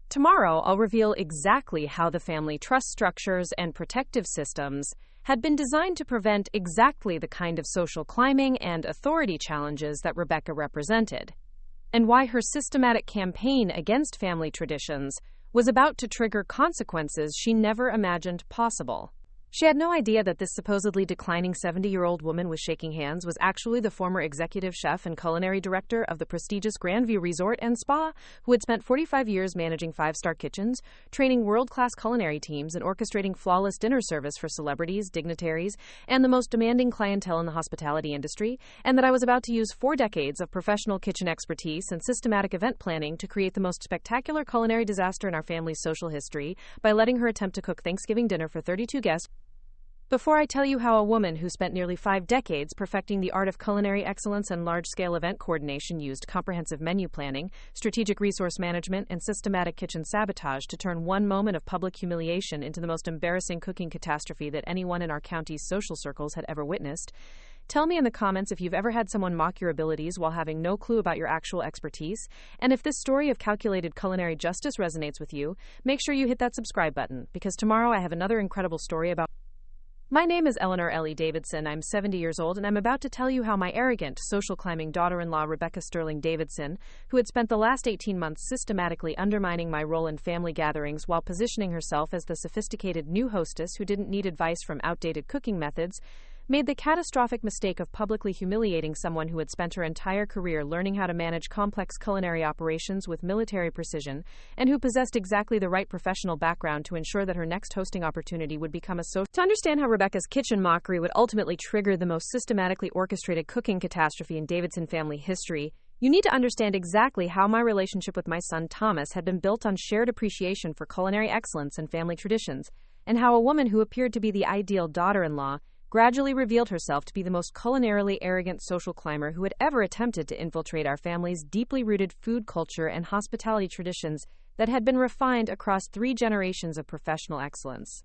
Tomorrow, I'll reveal exactly how the family trust structures and protective systems had been designed to prevent exactly the kind of social climbing and authority challenges that Rebecca represented, and why her systematic campaign against family traditions was about to trigger consequences she never imagined possible. She had no idea that this supposedly declining 70-year-old woman with shaking hands was actually the former executive chef and culinary director of the prestigious Grandview Resort and Spa, who had spent 45 years managing five-star kitchens, training world-class culinary teams, and orchestrating flawless dinner service for celebrities, dignitaries, and the most demanding clientele in the hospitality industry, and that I was about to use 4 decades of professional kitchen expertise and systematic event planning to create the most spectacular culinary disaster in our family's social history by letting her attempt to cook Thanksgiving dinner for 32 guests. Before I tell you how a woman who spent nearly 5 decades perfecting the art of culinary excellence and large-scale event coordination used comprehensive menu planning, strategic resource management, and systematic kitchen sabotage to turn one moment of public humiliation into the most embarrassing cooking catastrophe that anyone in our county's social circles had ever witnessed, tell me in the comments if you've ever had someone mock your abilities while having no clue about your actual expertise, and if this story of calculated culinary justice resonates with you, make sure you hit that subscribe button, because tomorrow I have another incredible story about. My name is Eleanor Ellie Davidson. I'm 70 years old, and I'm about to tell you how my arrogant, social climbing daughter-in-law Rebecca Sterling Davidson, who had spent the last 18 months systematically undermining my role in family gatherings while positioning herself as the sophisticated new hostess who didn't need advice from outdated cooking methods, made the catastrophic mistake of publicly humiliating someone who had spent her entire career learning how to manage complex culinary operations with military precision, and who possessed exactly the right professional background to ensure that her next hosting opportunity would become a social. To understand how Rebecca's kitchen mockery would ultimately trigger the most systematically orchestrated cooking catastrophe in Davidson family history, you need to understand exactly how my relationship with my son Thomas had been built on shared appreciation for culinary excellence and family traditions, and how a woman who appeared to be the ideal daughter-in-law gradually revealed herself to be the most culinarily arrogant social climber who had ever attempted to infiltrate our family's deeply rooted food culture and hospitality traditions that had been refined across 3 generations of professional excellence.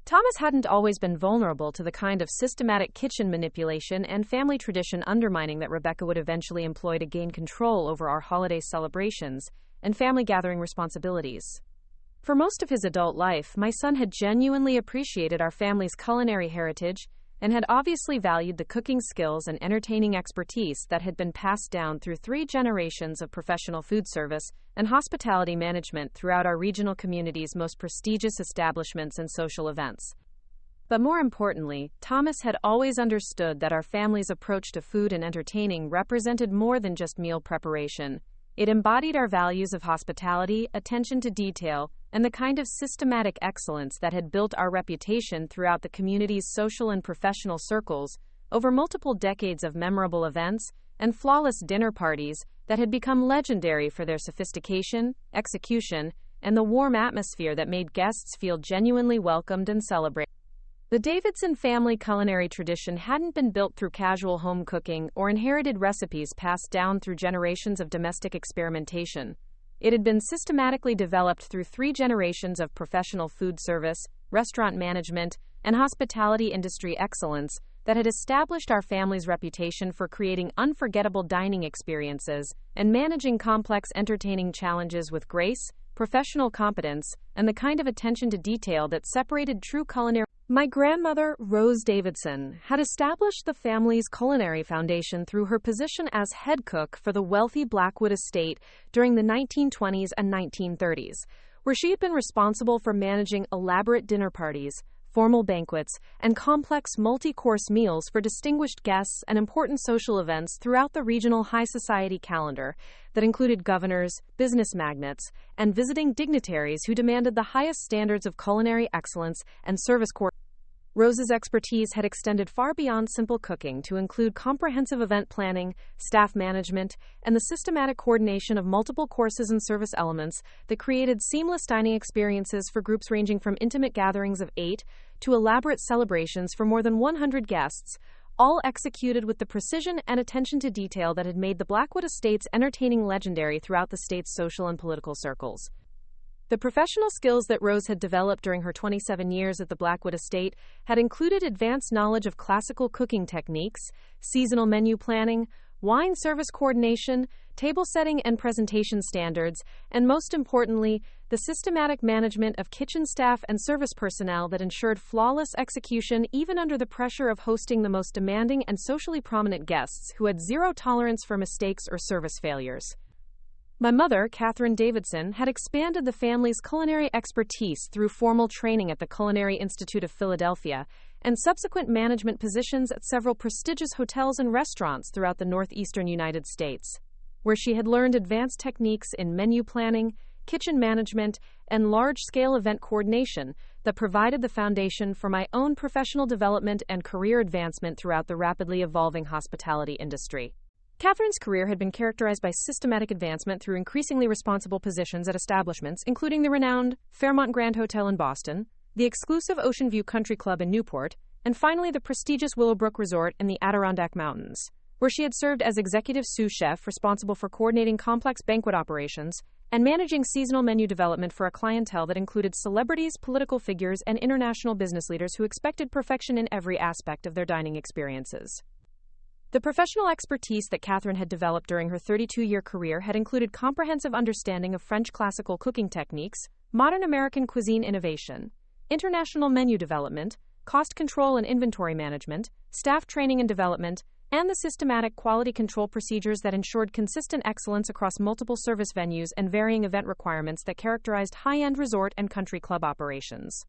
Thomas hadn't always been vulnerable to the kind of systematic kitchen manipulation and family tradition undermining that Rebecca would eventually employ to gain control over our holiday celebrations and family gathering responsibilities. For most of his adult life, my son had genuinely appreciated our family's culinary heritage and had obviously valued the cooking skills and entertaining expertise that had been passed down through 3 generations of professional food service and hospitality management throughout our regional community's most prestigious establishments and social events. But more importantly, Thomas had always understood that our family's approach to food and entertaining represented more than just meal preparation. It embodied our values of hospitality, attention to detail, and the kind of systematic excellence that had built our reputation throughout the community's social and professional circles over multiple decades of memorable events and flawless dinner parties that had become legendary for their sophistication, execution, and the warm atmosphere that made guests feel genuinely welcomed and celebrated. The Davidson family culinary tradition hadn't been built through casual home cooking or inherited recipes passed down through generations of domestic experimentation. It had been systematically developed through 3 generations of professional food service, restaurant management, and hospitality industry excellence that had established our family's reputation for creating unforgettable dining experiences and managing complex entertaining challenges with grace, professional competence, and the kind of attention to detail that separated true culinary. My grandmother, Rose Davidson, had established the family's culinary foundation through her position as head cook for the wealthy Blackwood estate during the 1920s and 1930s, where she had been responsible for managing elaborate dinner parties, formal banquets, and complex multi-course meals for distinguished guests and important social events throughout the regional high society calendar that included governors, business magnates, and visiting dignitaries who demanded the highest standards of culinary excellence and service. Rose's expertise had extended far beyond simple cooking to include comprehensive event planning, staff management, and the systematic coordination of multiple courses and service elements that created seamless dining experiences for groups ranging from intimate gatherings of 8 to elaborate celebrations for more than 100 guests, all executed with the precision and attention to detail that had made the Blackwood Estates entertaining legendary throughout the state's social and political circles. The professional skills that Rose had developed during her 27 years at the Blackwood Estate had included advanced knowledge of classical cooking techniques, seasonal menu planning, wine service coordination, table setting and presentation standards, and most importantly, the systematic management of kitchen staff and service personnel that ensured flawless execution even under the pressure of hosting the most demanding and socially prominent guests who had zero tolerance for mistakes or service failures. My mother, Catherine Davidson, had expanded the family's culinary expertise through formal training at the Culinary Institute of Philadelphia and subsequent management positions at several prestigious hotels and restaurants throughout the northeastern United States, where she had learned advanced techniques in menu planning, kitchen management, and large-scale event coordination that provided the foundation for my own professional development and career advancement throughout the rapidly evolving hospitality industry. Catherine's career had been characterized by systematic advancement through increasingly responsible positions at establishments including the renowned Fairmont Grand Hotel in Boston, the exclusive Ocean View Country Club in Newport, and finally the prestigious Willowbrook Resort in the Adirondack Mountains, where she had served as executive sous chef responsible for coordinating complex banquet operations and managing seasonal menu development for a clientele that included celebrities, political figures, and international business leaders who expected perfection in every aspect of their dining experiences. The professional expertise that Catherine had developed during her 32-year career had included comprehensive understanding of French classical cooking techniques, modern American cuisine innovation, international menu development, cost control and inventory management, staff training and development, and the systematic quality control procedures that ensured consistent excellence across multiple service venues and varying event requirements that characterized high-end resort and country club operations.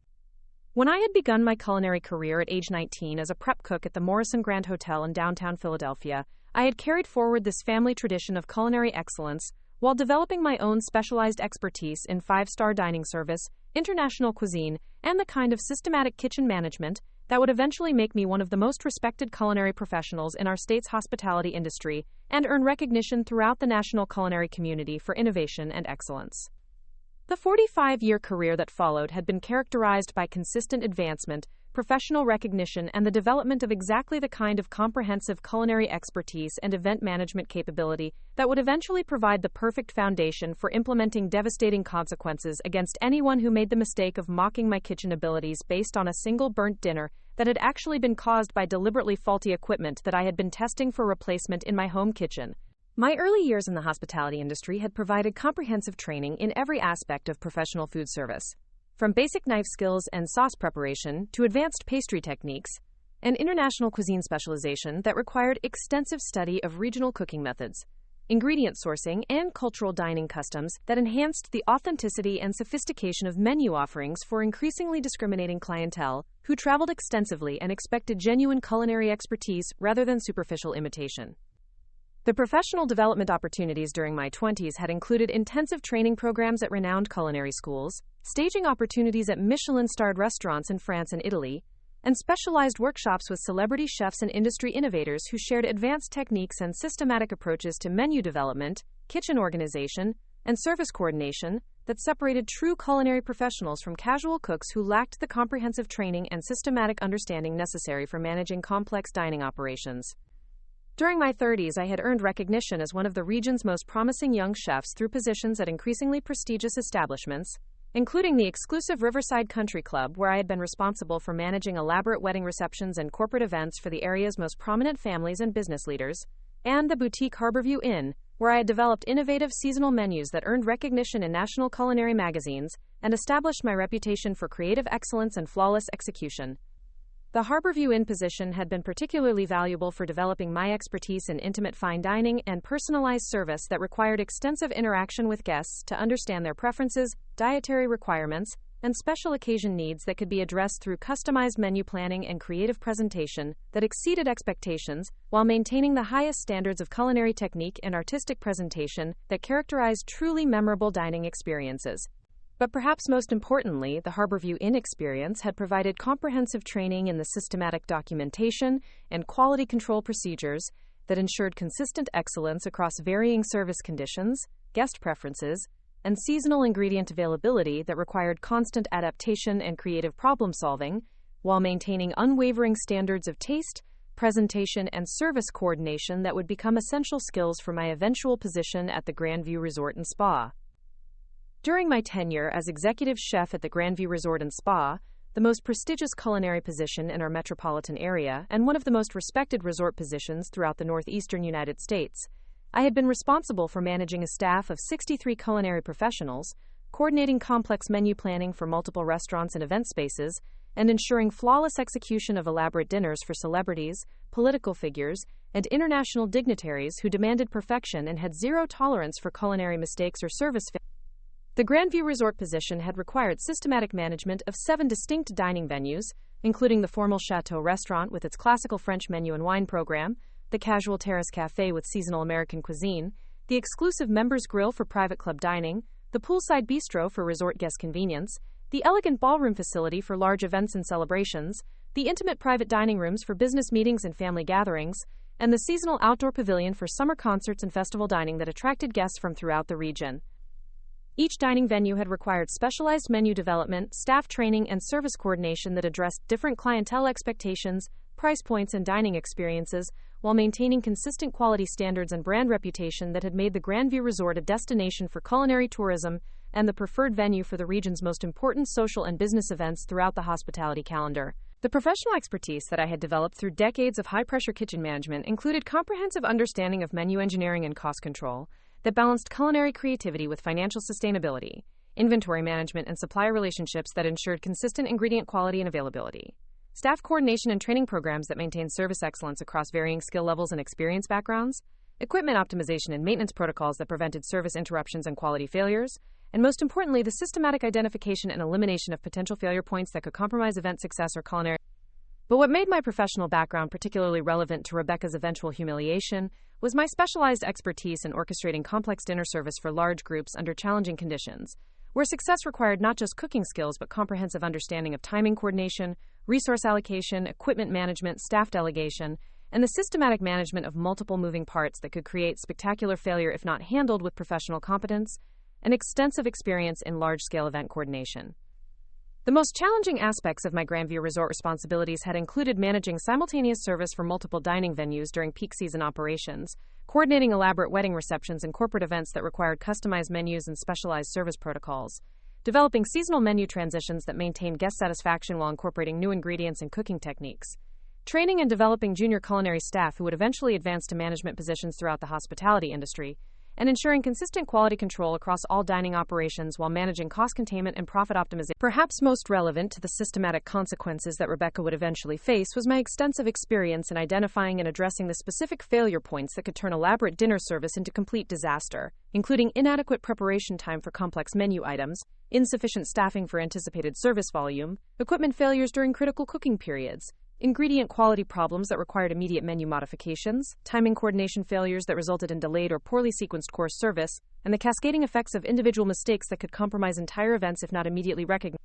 When I had begun my culinary career at age 19 as a prep cook at the Morrison Grand Hotel in downtown Philadelphia, I had carried forward this family tradition of culinary excellence while developing my own specialized expertise in five-star dining service, international cuisine, and the kind of systematic kitchen management that would eventually make me one of the most respected culinary professionals in our state's hospitality industry and earn recognition throughout the national culinary community for innovation and excellence. The 45-year career that followed had been characterized by consistent advancement, professional recognition, and the development of exactly the kind of comprehensive culinary expertise and event management capability that would eventually provide the perfect foundation for implementing devastating consequences against anyone who made the mistake of mocking my kitchen abilities based on a single burnt dinner that had actually been caused by deliberately faulty equipment that I had been testing for replacement in my home kitchen. My early years in the hospitality industry had provided comprehensive training in every aspect of professional food service, from basic knife skills and sauce preparation to advanced pastry techniques, and international cuisine specialization that required extensive study of regional cooking methods, ingredient sourcing, and cultural dining customs that enhanced the authenticity and sophistication of menu offerings for increasingly discriminating clientele who traveled extensively and expected genuine culinary expertise rather than superficial imitation. The professional development opportunities during my 20s had included intensive training programs at renowned culinary schools, staging opportunities at Michelin-starred restaurants in France and Italy, and specialized workshops with celebrity chefs and industry innovators who shared advanced techniques and systematic approaches to menu development, kitchen organization, and service coordination that separated true culinary professionals from casual cooks who lacked the comprehensive training and systematic understanding necessary for managing complex dining operations. During my 30s, I had earned recognition as one of the region's most promising young chefs through positions at increasingly prestigious establishments, including the exclusive Riverside Country Club, where I had been responsible for managing elaborate wedding receptions and corporate events for the area's most prominent families and business leaders, and the boutique Harborview Inn, where I had developed innovative seasonal menus that earned recognition in national culinary magazines and established my reputation for creative excellence and flawless execution. The Harborview Inn position had been particularly valuable for developing my expertise in intimate fine dining and personalized service that required extensive interaction with guests to understand their preferences, dietary requirements, and special occasion needs that could be addressed through customized menu planning and creative presentation that exceeded expectations while maintaining the highest standards of culinary technique and artistic presentation that characterized truly memorable dining experiences. But perhaps most importantly, the Harborview Inn experience had provided comprehensive training in the systematic documentation and quality control procedures that ensured consistent excellence across varying service conditions, guest preferences, and seasonal ingredient availability that required constant adaptation and creative problem-solving, while maintaining unwavering standards of taste, presentation, and service coordination that would become essential skills for my eventual position at the Grandview Resort and Spa. During my tenure as executive chef at the Grandview Resort and Spa, the most prestigious culinary position in our metropolitan area and one of the most respected resort positions throughout the northeastern United States, I had been responsible for managing a staff of 63 culinary professionals, coordinating complex menu planning for multiple restaurants and event spaces, and ensuring flawless execution of elaborate dinners for celebrities, political figures, and international dignitaries who demanded perfection and had zero tolerance for culinary mistakes or service failures. The Grandview Resort position had required systematic management of 7 distinct dining venues, including the formal Chateau restaurant with its classical French menu and wine program, the casual Terrace Cafe with seasonal American cuisine, the exclusive Members Grill for private club dining, the poolside bistro for resort guest convenience, the elegant ballroom facility for large events and celebrations, the intimate private dining rooms for business meetings and family gatherings, and the seasonal outdoor pavilion for summer concerts and festival dining that attracted guests from throughout the region. Each dining venue had required specialized menu development, staff training, and service coordination that addressed different clientele expectations, price points, and dining experiences, while maintaining consistent quality standards and brand reputation that had made the Grandview Resort a destination for culinary tourism and the preferred venue for the region's most important social and business events throughout the hospitality calendar. The professional expertise that I had developed through decades of high-pressure kitchen management included comprehensive understanding of menu engineering and cost control that balanced culinary creativity with financial sustainability, inventory management, and supplier relationships that ensured consistent ingredient quality and availability, staff coordination and training programs that maintained service excellence across varying skill levels and experience backgrounds, equipment optimization and maintenance protocols that prevented service interruptions and quality failures, and most importantly, the systematic identification and elimination of potential failure points that could compromise event success or culinary. But what made my professional background particularly relevant to Rebecca's eventual humiliation was my specialized expertise in orchestrating complex dinner service for large groups under challenging conditions, where success required not just cooking skills but comprehensive understanding of timing coordination, resource allocation, equipment management, staff delegation, and the systematic management of multiple moving parts that could create spectacular failure if not handled with professional competence and extensive experience in large-scale event coordination. The most challenging aspects of my Grandview Resort responsibilities had included managing simultaneous service for multiple dining venues during peak season operations, coordinating elaborate wedding receptions and corporate events that required customized menus and specialized service protocols, developing seasonal menu transitions that maintained guest satisfaction while incorporating new ingredients and cooking techniques, training and developing junior culinary staff who would eventually advance to management positions throughout the hospitality industry, and ensuring consistent quality control across all dining operations while managing cost containment and profit optimization. Perhaps most relevant to the systematic consequences that Rebecca would eventually face was my extensive experience in identifying and addressing the specific failure points that could turn elaborate dinner service into complete disaster, including inadequate preparation time for complex menu items, insufficient staffing for anticipated service volume, equipment failures during critical cooking periods, ingredient quality problems that required immediate menu modifications, timing coordination failures that resulted in delayed or poorly sequenced course service, and the cascading effects of individual mistakes that could compromise entire events if not immediately recognized.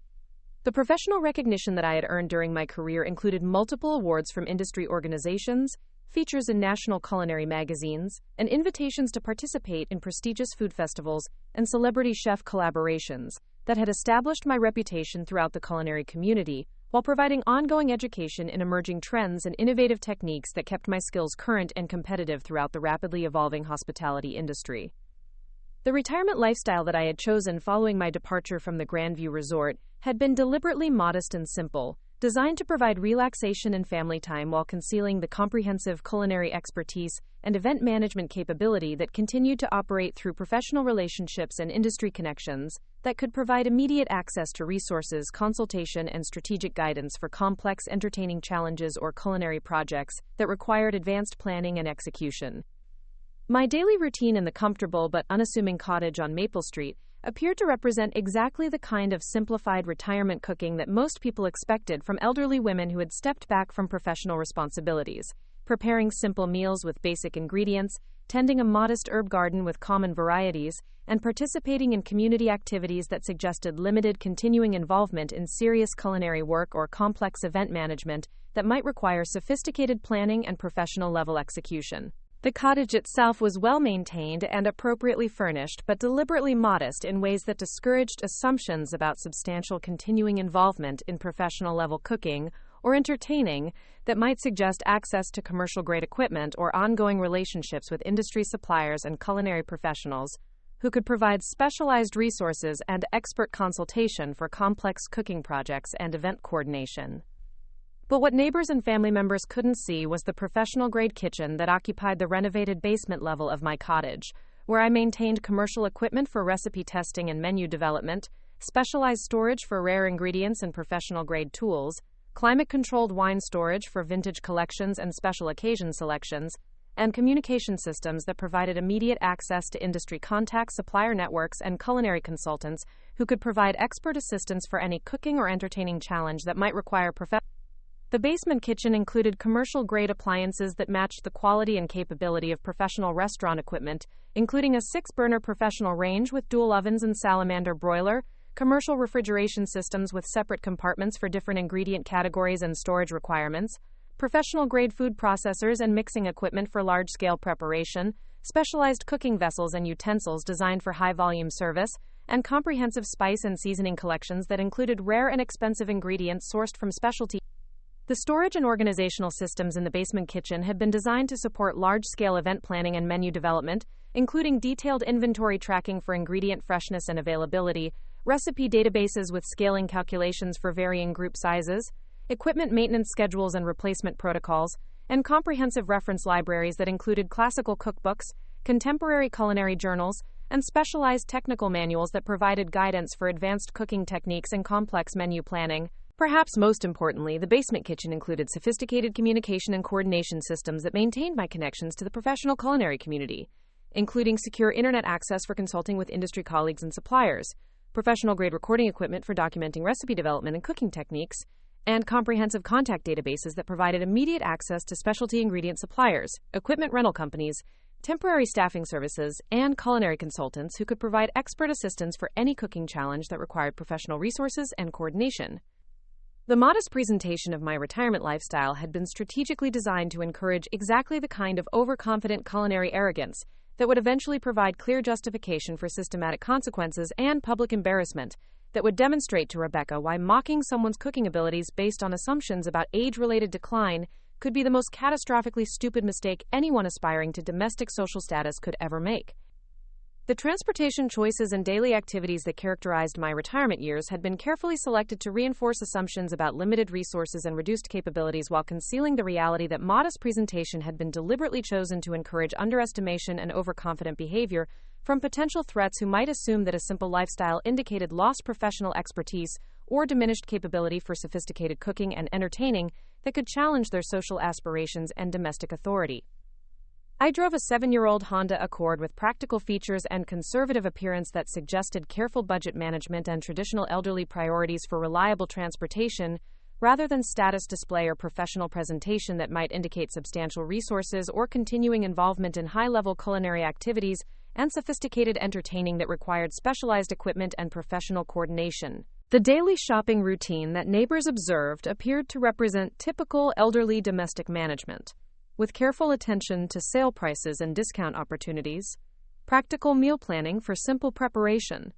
The professional recognition that I had earned during my career included multiple awards from industry organizations, features in national culinary magazines, and invitations to participate in prestigious food festivals and celebrity chef collaborations that had established my reputation throughout the culinary community, while providing ongoing education in emerging trends and innovative techniques that kept my skills current and competitive throughout the rapidly evolving hospitality industry. The retirement lifestyle that I had chosen following my departure from the Grandview Resort had been deliberately modest and simple, designed to provide relaxation and family time while concealing the comprehensive culinary expertise and event management capability that continued to operate through professional relationships and industry connections that could provide immediate access to resources, consultation, and strategic guidance for complex entertaining challenges or culinary projects that required advanced planning and execution. My daily routine in the comfortable but unassuming cottage on Maple Street appeared to represent exactly the kind of simplified retirement cooking that most people expected from elderly women who had stepped back from professional responsibilities, preparing simple meals with basic ingredients, tending a modest herb garden with common varieties, and participating in community activities that suggested limited continuing involvement in serious culinary work or complex event management that might require sophisticated planning and professional-level execution. The cottage itself was well maintained and appropriately furnished, but deliberately modest in ways that discouraged assumptions about substantial continuing involvement in professional-level cooking or entertaining that might suggest access to commercial-grade equipment or ongoing relationships with industry suppliers and culinary professionals who could provide specialized resources and expert consultation for complex cooking projects and event coordination. But what neighbors and family members couldn't see was the professional-grade kitchen that occupied the renovated basement level of my cottage, where I maintained commercial equipment for recipe testing and menu development, specialized storage for rare ingredients and professional-grade tools, climate-controlled wine storage for vintage collections and special occasion selections, and communication systems that provided immediate access to industry contacts, supplier networks, and culinary consultants who could provide expert assistance for any cooking or entertaining challenge that might require professional. The basement kitchen included commercial-grade appliances that matched the quality and capability of professional restaurant equipment, including a 6-burner professional range with dual ovens and salamander broiler, commercial refrigeration systems with separate compartments for different ingredient categories and storage requirements, professional-grade food processors and mixing equipment for large-scale preparation, specialized cooking vessels and utensils designed for high-volume service, and comprehensive spice and seasoning collections that included rare and expensive ingredients sourced from specialty. The storage and organizational systems in the basement kitchen had been designed to support large-scale event planning and menu development, including detailed inventory tracking for ingredient freshness and availability, recipe databases with scaling calculations for varying group sizes, equipment maintenance schedules and replacement protocols, and comprehensive reference libraries that included classical cookbooks, contemporary culinary journals, and specialized technical manuals that provided guidance for advanced cooking techniques and complex menu planning. Perhaps most importantly, the basement kitchen included sophisticated communication and coordination systems that maintained my connections to the professional culinary community, including secure internet access for consulting with industry colleagues and suppliers, professional-grade recording equipment for documenting recipe development and cooking techniques, and comprehensive contact databases that provided immediate access to specialty ingredient suppliers, equipment rental companies, temporary staffing services, and culinary consultants who could provide expert assistance for any cooking challenge that required professional resources and coordination. The modest presentation of my retirement lifestyle had been strategically designed to encourage exactly the kind of overconfident culinary arrogance that would eventually provide clear justification for systematic consequences and public embarrassment that would demonstrate to Rebecca why mocking someone's cooking abilities based on assumptions about age-related decline could be the most catastrophically stupid mistake anyone aspiring to domestic social status could ever make. The transportation choices and daily activities that characterized my retirement years had been carefully selected to reinforce assumptions about limited resources and reduced capabilities while concealing the reality that modest presentation had been deliberately chosen to encourage underestimation and overconfident behavior from potential threats who might assume that a simple lifestyle indicated lost professional expertise or diminished capability for sophisticated cooking and entertaining that could challenge their social aspirations and domestic authority. I drove a 7-year-old Honda Accord with practical features and conservative appearance that suggested careful budget management and traditional elderly priorities for reliable transportation, rather than status display or professional presentation that might indicate substantial resources or continuing involvement in high-level culinary activities and sophisticated entertaining that required specialized equipment and professional coordination. The daily shopping routine that neighbors observed appeared to represent typical elderly domestic management, with careful attention to sale prices and discount opportunities, practical meal planning for simple preparation,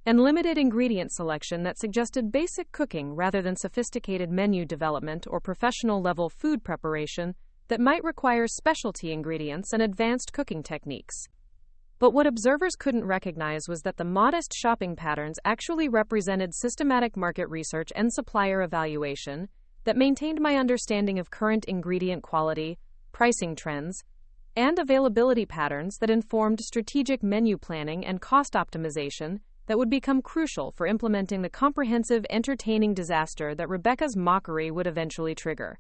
and limited ingredient selection that suggested basic cooking rather than sophisticated menu development or professional-level food preparation that might require specialty ingredients and advanced cooking techniques. But what observers couldn't recognize was that the modest shopping patterns actually represented systematic market research and supplier evaluation that maintained my understanding of current ingredient quality, pricing trends, and availability patterns that informed strategic menu planning and cost optimization that would become crucial for implementing the comprehensive, entertaining disaster that Rebecca's mockery would eventually trigger.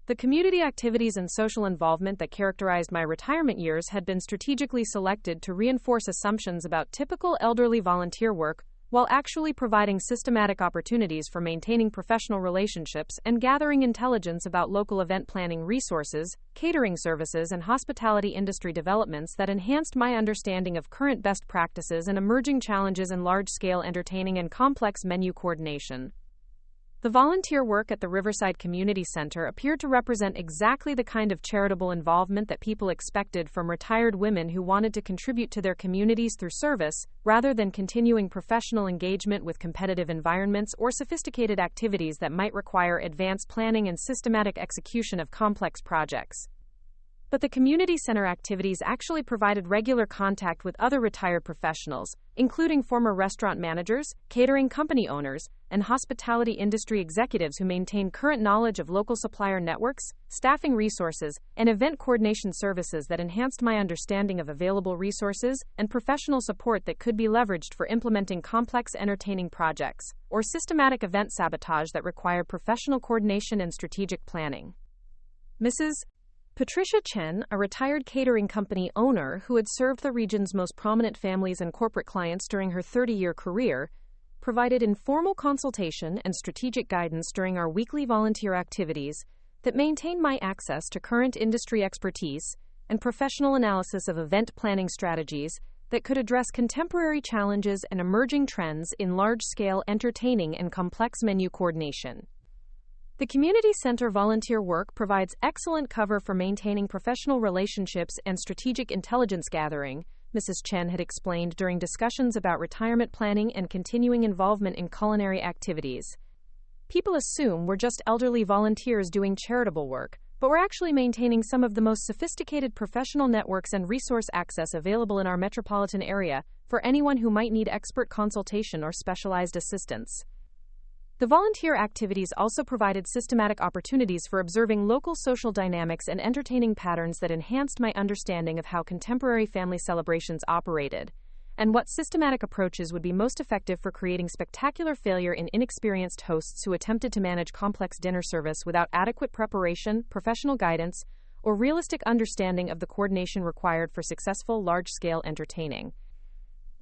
The community activities and social involvement that characterized my retirement years had been strategically selected to reinforce assumptions about typical elderly volunteer work while actually providing systematic opportunities for maintaining professional relationships and gathering intelligence about local event planning resources, catering services, and hospitality industry developments that enhanced my understanding of current best practices and emerging challenges in large-scale entertaining and complex menu coordination. The volunteer work at the Riverside Community Center appeared to represent exactly the kind of charitable involvement that people expected from retired women who wanted to contribute to their communities through service, rather than continuing professional engagement with competitive environments or sophisticated activities that might require advanced planning and systematic execution of complex projects. But the community center activities actually provided regular contact with other retired professionals, including former restaurant managers, catering company owners, and hospitality industry executives who maintained current knowledge of local supplier networks, staffing resources, and event coordination services that enhanced my understanding of available resources and professional support that could be leveraged for implementing complex entertaining projects or systematic event sabotage that required professional coordination and strategic planning. Mrs. Patricia Chen, a retired catering company owner who had served the region's most prominent families and corporate clients during her 30-year career, provided informal consultation and strategic guidance during our weekly volunteer activities that maintained my access to current industry expertise and professional analysis of event planning strategies that could address contemporary challenges and emerging trends in large-scale entertaining and complex menu coordination. The community center volunteer work provides excellent cover for maintaining professional relationships and strategic intelligence gathering, Mrs. Chen had explained during discussions about retirement planning and continuing involvement in culinary activities. People assume we're just elderly volunteers doing charitable work, but we're actually maintaining some of the most sophisticated professional networks and resource access available in our metropolitan area for anyone who might need expert consultation or specialized assistance. The volunteer activities also provided systematic opportunities for observing local social dynamics and entertaining patterns that enhanced my understanding of how contemporary family celebrations operated, and what systematic approaches would be most effective for creating spectacular failure in inexperienced hosts who attempted to manage complex dinner service without adequate preparation, professional guidance, or realistic understanding of the coordination required for successful large-scale entertaining.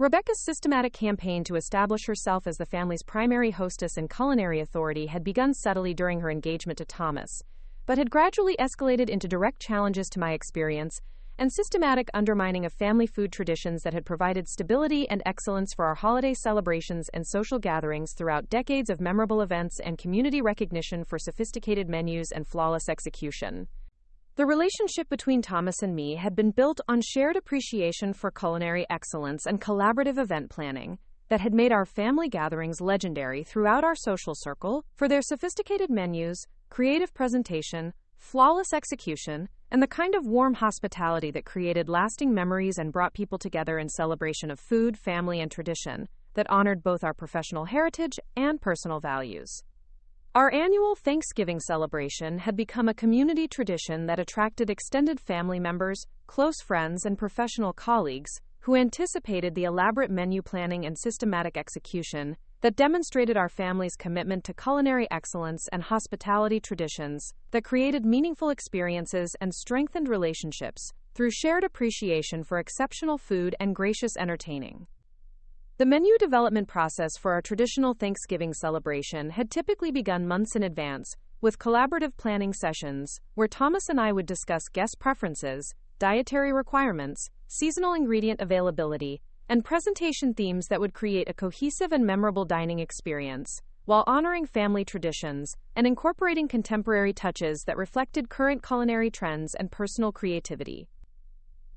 Rebecca's systematic campaign to establish herself as the family's primary hostess and culinary authority had begun subtly during her engagement to Thomas, but had gradually escalated into direct challenges to my experience and systematic undermining of family food traditions that had provided stability and excellence for our holiday celebrations and social gatherings throughout decades of memorable events and community recognition for sophisticated menus and flawless execution. The relationship between Thomas and me had been built on shared appreciation for culinary excellence and collaborative event planning that had made our family gatherings legendary throughout our social circle for their sophisticated menus, creative presentation, flawless execution, and the kind of warm hospitality that created lasting memories and brought people together in celebration of food, family, and tradition that honored both our professional heritage and personal values. Our annual Thanksgiving celebration had become a community tradition that attracted extended family members, close friends, and professional colleagues who anticipated the elaborate menu planning and systematic execution that demonstrated our family's commitment to culinary excellence and hospitality traditions that created meaningful experiences and strengthened relationships through shared appreciation for exceptional food and gracious entertaining. The menu development process for our traditional Thanksgiving celebration had typically begun months in advance, with collaborative planning sessions where Thomas and I would discuss guest preferences, dietary requirements, seasonal ingredient availability, and presentation themes that would create a cohesive and memorable dining experience, while honoring family traditions and incorporating contemporary touches that reflected current culinary trends and personal creativity.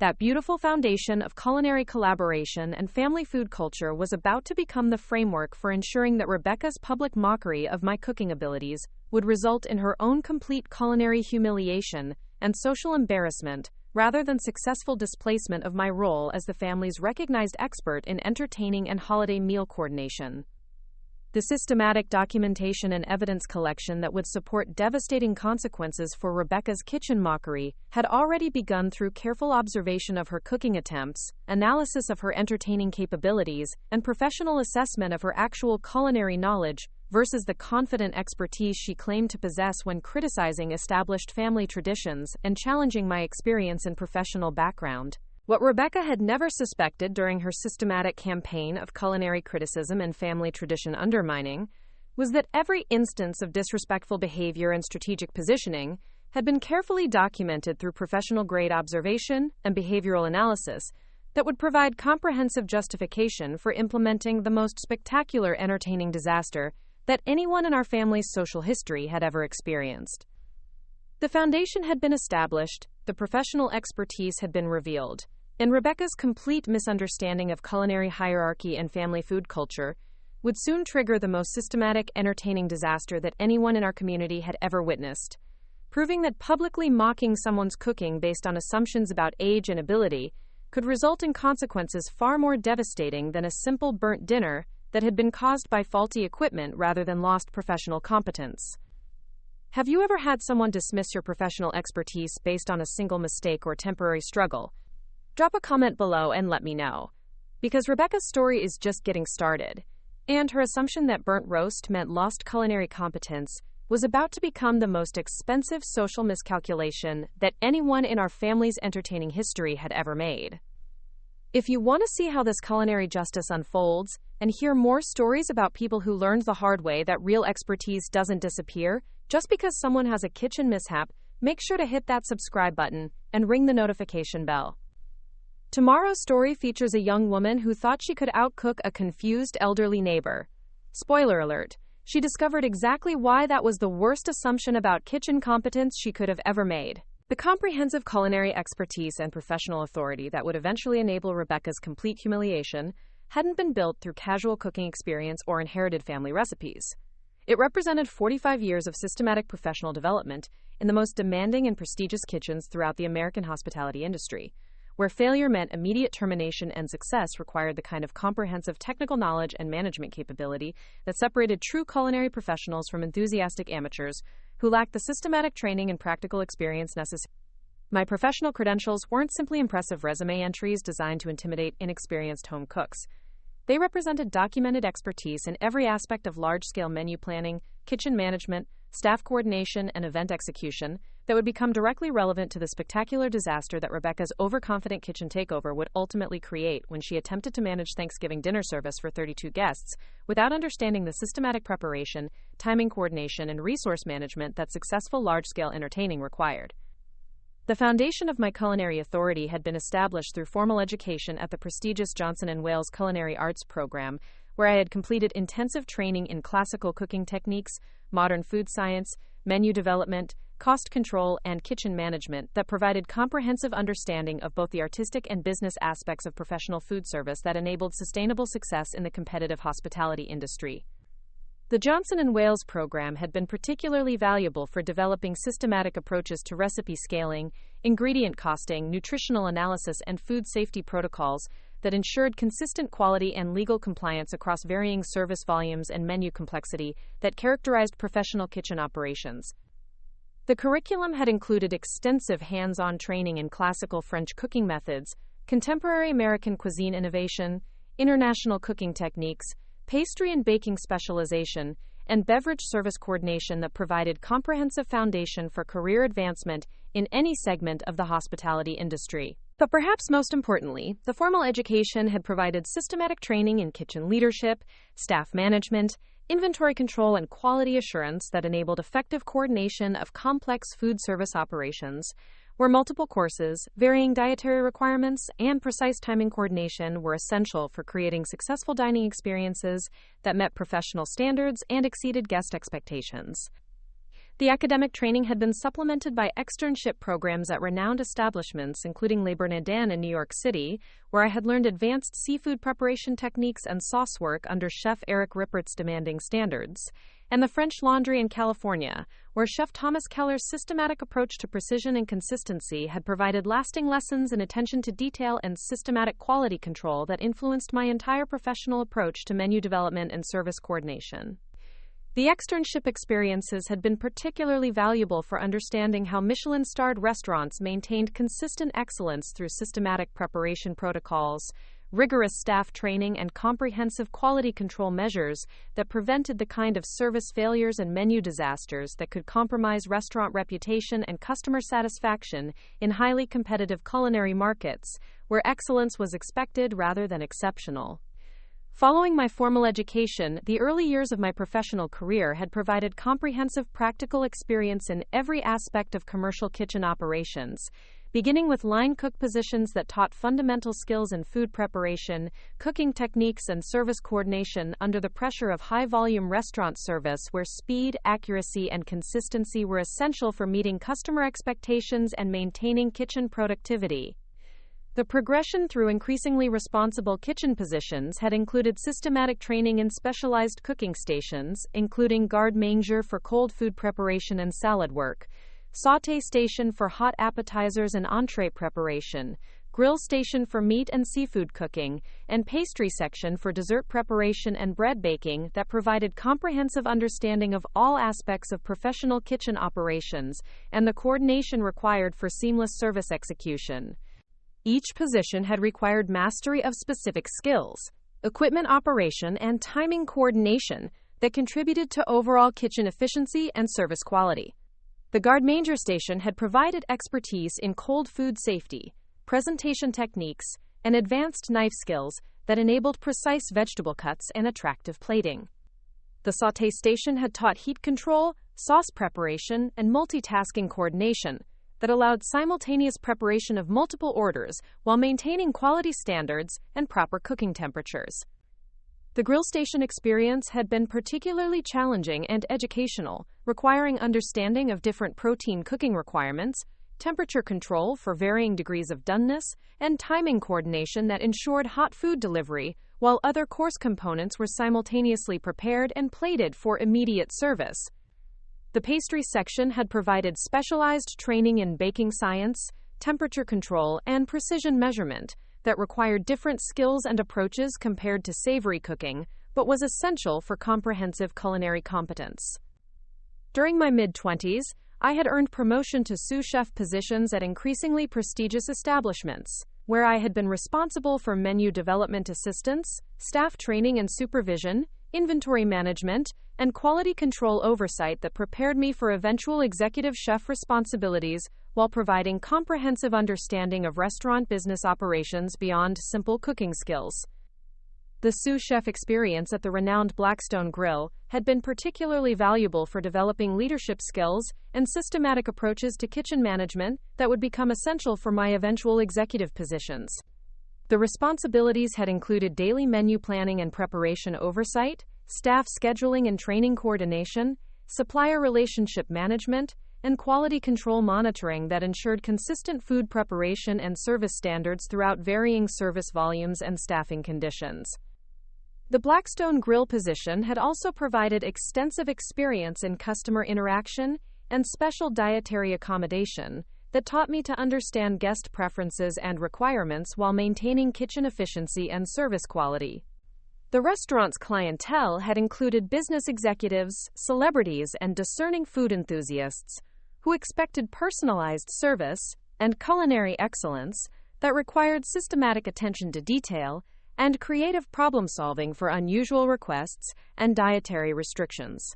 That beautiful foundation of culinary collaboration and family food culture was about to become the framework for ensuring that Rebecca's public mockery of my cooking abilities would result in her own complete culinary humiliation and social embarrassment rather than successful displacement of my role as the family's recognized expert in entertaining and holiday meal coordination. The systematic documentation and evidence collection that would support devastating consequences for Rebecca's kitchen mockery had already begun through careful observation of her cooking attempts, analysis of her entertaining capabilities, and professional assessment of her actual culinary knowledge versus the confident expertise she claimed to possess when criticizing established family traditions and challenging my experience and professional background. What Rebecca had never suspected during her systematic campaign of culinary criticism and family tradition undermining was that every instance of disrespectful behavior and strategic positioning had been carefully documented through professional-grade observation and behavioral analysis that would provide comprehensive justification for implementing the most spectacular entertaining disaster that anyone in our family's social history had ever experienced. The foundation had been established, the professional expertise had been revealed, and Rebecca's complete misunderstanding of culinary hierarchy and family food culture would soon trigger the most systematic, entertaining disaster that anyone in our community had ever witnessed, proving that publicly mocking someone's cooking based on assumptions about age and ability could result in consequences far more devastating than a simple burnt dinner that had been caused by faulty equipment rather than lost professional competence. Have you ever had someone dismiss your professional expertise based on a single mistake or temporary struggle? Drop a comment below and let me know. Because Rebecca's story is just getting started, and her assumption that burnt roast meant lost culinary competence was about to become the most expensive social miscalculation that anyone in our family's entertaining history had ever made. If you want to see how this culinary justice unfolds and hear more stories about people who learned the hard way that real expertise doesn't disappear just because someone has a kitchen mishap, make sure to hit that subscribe button and ring the notification bell. Tomorrow's story features a young woman who thought she could outcook a confused elderly neighbor. Spoiler alert, she discovered exactly why that was the worst assumption about kitchen competence she could have ever made. The comprehensive culinary expertise and professional authority that would eventually enable Rebecca's complete humiliation hadn't been built through casual cooking experience or inherited family recipes. It represented 45 years of systematic professional development in the most demanding and prestigious kitchens throughout the American hospitality industry, where failure meant immediate termination and success required the kind of comprehensive technical knowledge and management capability that separated true culinary professionals from enthusiastic amateurs who lacked the systematic training and practical experience necessary. My professional credentials weren't simply impressive resume entries designed to intimidate inexperienced home cooks. They represented documented expertise in every aspect of large-scale menu planning, kitchen management, staff coordination, and event execution that would become directly relevant to the spectacular disaster that Rebecca's overconfident kitchen takeover would ultimately create when she attempted to manage Thanksgiving dinner service for 32 guests without understanding the systematic preparation, timing coordination, and resource management that successful large-scale entertaining required. The foundation of my culinary authority had been established through formal education at the prestigious Johnson & Wales Culinary Arts Program, where I had completed intensive training in classical cooking techniques, modern food science, menu development, cost control, and kitchen management that provided comprehensive understanding of both the artistic and business aspects of professional food service that enabled sustainable success in the competitive hospitality industry. The Johnson & Wales program had been particularly valuable for developing systematic approaches to recipe scaling, ingredient costing, nutritional analysis, and food safety protocols that ensured consistent quality and legal compliance across varying service volumes and menu complexity that characterized professional kitchen operations. The curriculum had included extensive hands-on training in classical French cooking methods, contemporary American cuisine innovation, international cooking techniques, pastry and baking specialization, and beverage service coordination that provided comprehensive foundation for career advancement in any segment of the hospitality industry. But perhaps most importantly, the formal education had provided systematic training in kitchen leadership, staff management, inventory control, and quality assurance that enabled effective coordination of complex food service operations, where multiple courses, varying dietary requirements, and precise timing coordination were essential for creating successful dining experiences that met professional standards and exceeded guest expectations. The academic training had been supplemented by externship programs at renowned establishments, including Le Bernardin in New York City, where I had learned advanced seafood preparation techniques and sauce work under Chef Eric Rippert's demanding standards, and the French Laundry in California, where Chef Thomas Keller's systematic approach to precision and consistency had provided lasting lessons in attention to detail and systematic quality control that influenced my entire professional approach to menu development and service coordination. The externship experiences had been particularly valuable for understanding how Michelin-starred restaurants maintained consistent excellence through systematic preparation protocols, rigorous staff training, and comprehensive quality control measures that prevented the kind of service failures and menu disasters that could compromise restaurant reputation and customer satisfaction in highly competitive culinary markets, where excellence was expected rather than exceptional. Following my formal education, the early years of my professional career had provided comprehensive practical experience in every aspect of commercial kitchen operations, beginning with line cook positions that taught fundamental skills in food preparation, cooking techniques, and service coordination under the pressure of high-volume restaurant service where speed, accuracy, and consistency were essential for meeting customer expectations and maintaining kitchen productivity. The progression through increasingly responsible kitchen positions had included systematic training in specialized cooking stations, including garde-manger for cold food preparation and salad work, sauté station for hot appetizers and entree preparation, grill station for meat and seafood cooking, and pastry section for dessert preparation and bread baking that provided comprehensive understanding of all aspects of professional kitchen operations and the coordination required for seamless service execution. Each position had required mastery of specific skills, equipment operation, and timing coordination that contributed to overall kitchen efficiency and service quality. The garde-manger station had provided expertise in cold food safety, presentation techniques, and advanced knife skills that enabled precise vegetable cuts and attractive plating. The sauté station had taught heat control, sauce preparation, and multitasking coordination that allowed simultaneous preparation of multiple orders while maintaining quality standards and proper cooking temperatures. The grill station experience had been particularly challenging and educational, requiring understanding of different protein cooking requirements, temperature control for varying degrees of doneness, and timing coordination that ensured hot food delivery, while other course components were simultaneously prepared and plated for immediate service. The pastry section had provided specialized training in baking science, temperature control, and precision measurement that required different skills and approaches compared to savory cooking, but was essential for comprehensive culinary competence. During my mid-20s, I had earned promotion to sous chef positions at increasingly prestigious establishments, where I had been responsible for menu development assistance, staff training and supervision, inventory management, and quality control oversight that prepared me for eventual executive chef responsibilities while providing comprehensive understanding of restaurant business operations beyond simple cooking skills. The sous chef experience at the renowned Blackstone Grill had been particularly valuable for developing leadership skills and systematic approaches to kitchen management that would become essential for my eventual executive positions. The responsibilities had included daily menu planning and preparation oversight, staff scheduling and training coordination, supplier relationship management, and quality control monitoring that ensured consistent food preparation and service standards throughout varying service volumes and staffing conditions. The Blackstone Grill position had also provided extensive experience in customer interaction and special dietary accommodation that taught me to understand guest preferences and requirements while maintaining kitchen efficiency and service quality. The restaurant's clientele had included business executives, celebrities, and discerning food enthusiasts who expected personalized service and culinary excellence that required systematic attention to detail and creative problem-solving for unusual requests and dietary restrictions.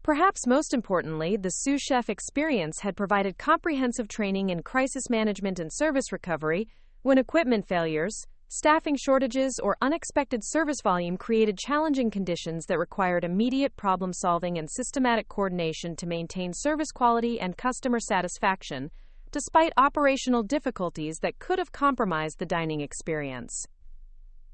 Perhaps most importantly, the sous chef experience had provided comprehensive training in crisis management and service recovery when equipment failures, staffing shortages, or unexpected service volume created challenging conditions that required immediate problem-solving and systematic coordination to maintain service quality and customer satisfaction, despite operational difficulties that could have compromised the dining experience.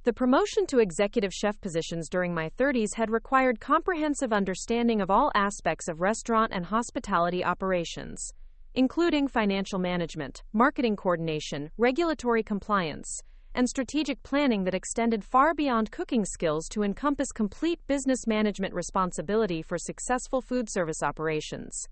The promotion to executive chef positions during my 30s had required comprehensive understanding of all aspects of restaurant and hospitality operations, including financial management, marketing coordination, regulatory compliance, and strategic planning that extended far beyond cooking skills to encompass complete business management responsibility for successful food service operations.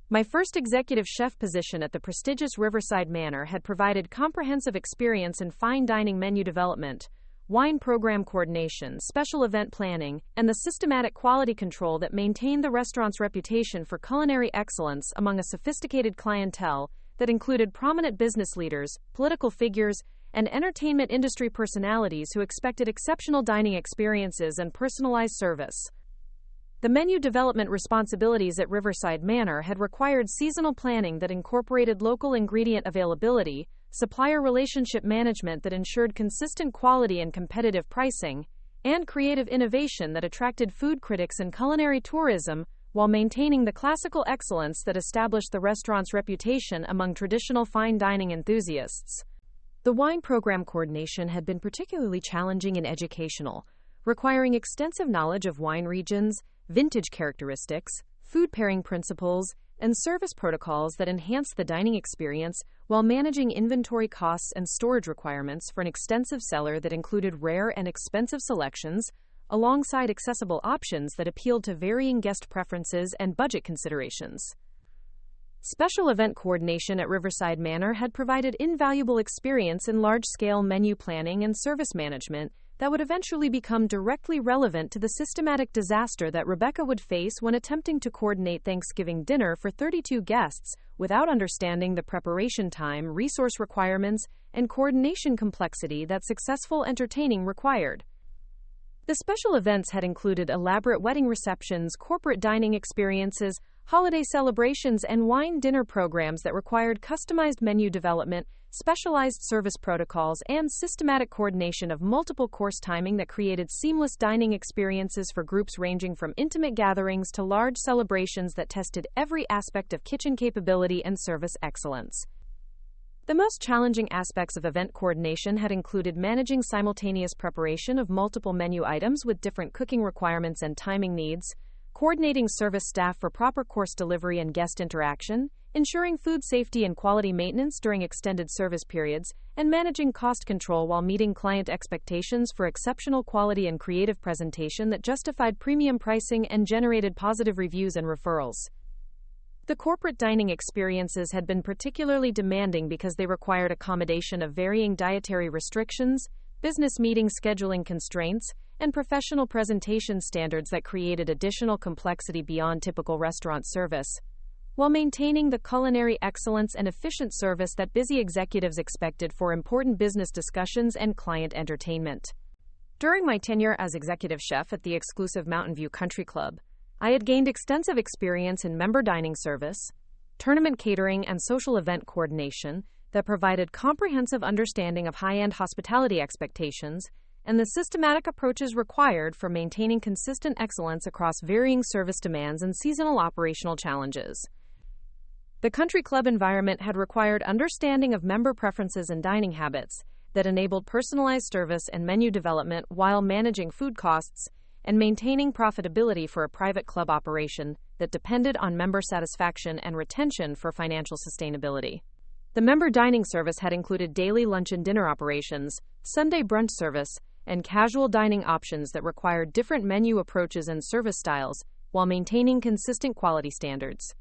My first executive chef position at the prestigious Riverside Manor had provided comprehensive experience in fine dining menu development, wine program coordination, special event planning, and the systematic quality control that maintained the restaurant's reputation for culinary excellence among a sophisticated clientele that included prominent business leaders, political figures, and entertainment industry personalities who expected exceptional dining experiences and personalized service. The menu development responsibilities at Riverside Manor had required seasonal planning that incorporated local ingredient availability, supplier relationship management that ensured consistent quality and competitive pricing, and creative innovation that attracted food critics and culinary tourism, while maintaining the classical excellence that established the restaurant's reputation among traditional fine dining enthusiasts. The wine program coordination had been particularly challenging and educational, requiring extensive knowledge of wine regions, vintage characteristics, food pairing principles, and service protocols that enhance the dining experience while managing inventory costs and storage requirements for an extensive cellar that included rare and expensive selections, alongside accessible options that appealed to varying guest preferences and budget considerations. Special event coordination at Riverside Manor had provided invaluable experience in large-scale menu planning and service management that would eventually become directly relevant to the systematic disaster that Rebecca would face when attempting to coordinate Thanksgiving dinner for 32 guests without understanding the preparation time, resource requirements, and coordination complexity that successful entertaining required. The special events had included elaborate wedding receptions, corporate dining experiences, holiday celebrations, and wine dinner programs that required customized menu development, specialized service protocols, and systematic coordination of multiple course timing that created seamless dining experiences for groups ranging from intimate gatherings to large celebrations that tested every aspect of kitchen capability and service excellence. The most challenging aspects of event coordination had included managing simultaneous preparation of multiple menu items with different cooking requirements and timing needs, coordinating service staff for proper course delivery and guest interaction, ensuring food safety and quality maintenance during extended service periods, and managing cost control while meeting client expectations for exceptional quality and creative presentation that justified premium pricing and generated positive reviews and referrals. The corporate dining experiences had been particularly demanding because they required accommodation of varying dietary restrictions, business meeting scheduling constraints, and professional presentation standards that created additional complexity beyond typical restaurant service, while maintaining the culinary excellence and efficient service that busy executives expected for important business discussions and client entertainment. During my tenure as executive chef at the exclusive Mountain View Country Club, I had gained extensive experience in member dining service, tournament catering, and social event coordination that provided comprehensive understanding of high-end hospitality expectations and the systematic approaches required for maintaining consistent excellence across varying service demands and seasonal operational challenges. The country club environment had required understanding of member preferences and dining habits that enabled personalized service and menu development while managing food costs and maintaining profitability for a private club operation that depended on member satisfaction and retention for financial sustainability. The member dining service had included daily lunch and dinner operations, Sunday brunch service, and casual dining options that required different menu approaches and service styles while maintaining consistent quality standards.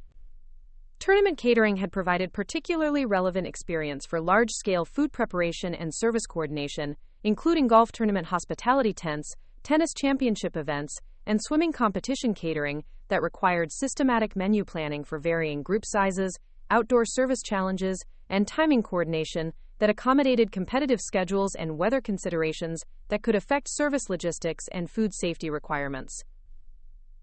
Tournament catering had provided particularly relevant experience for large-scale food preparation and service coordination, including golf tournament hospitality tents, tennis championship events, and swimming competition catering that required systematic menu planning for varying group sizes, outdoor service challenges, and timing coordination that accommodated competitive schedules and weather considerations that could affect service logistics and food safety requirements.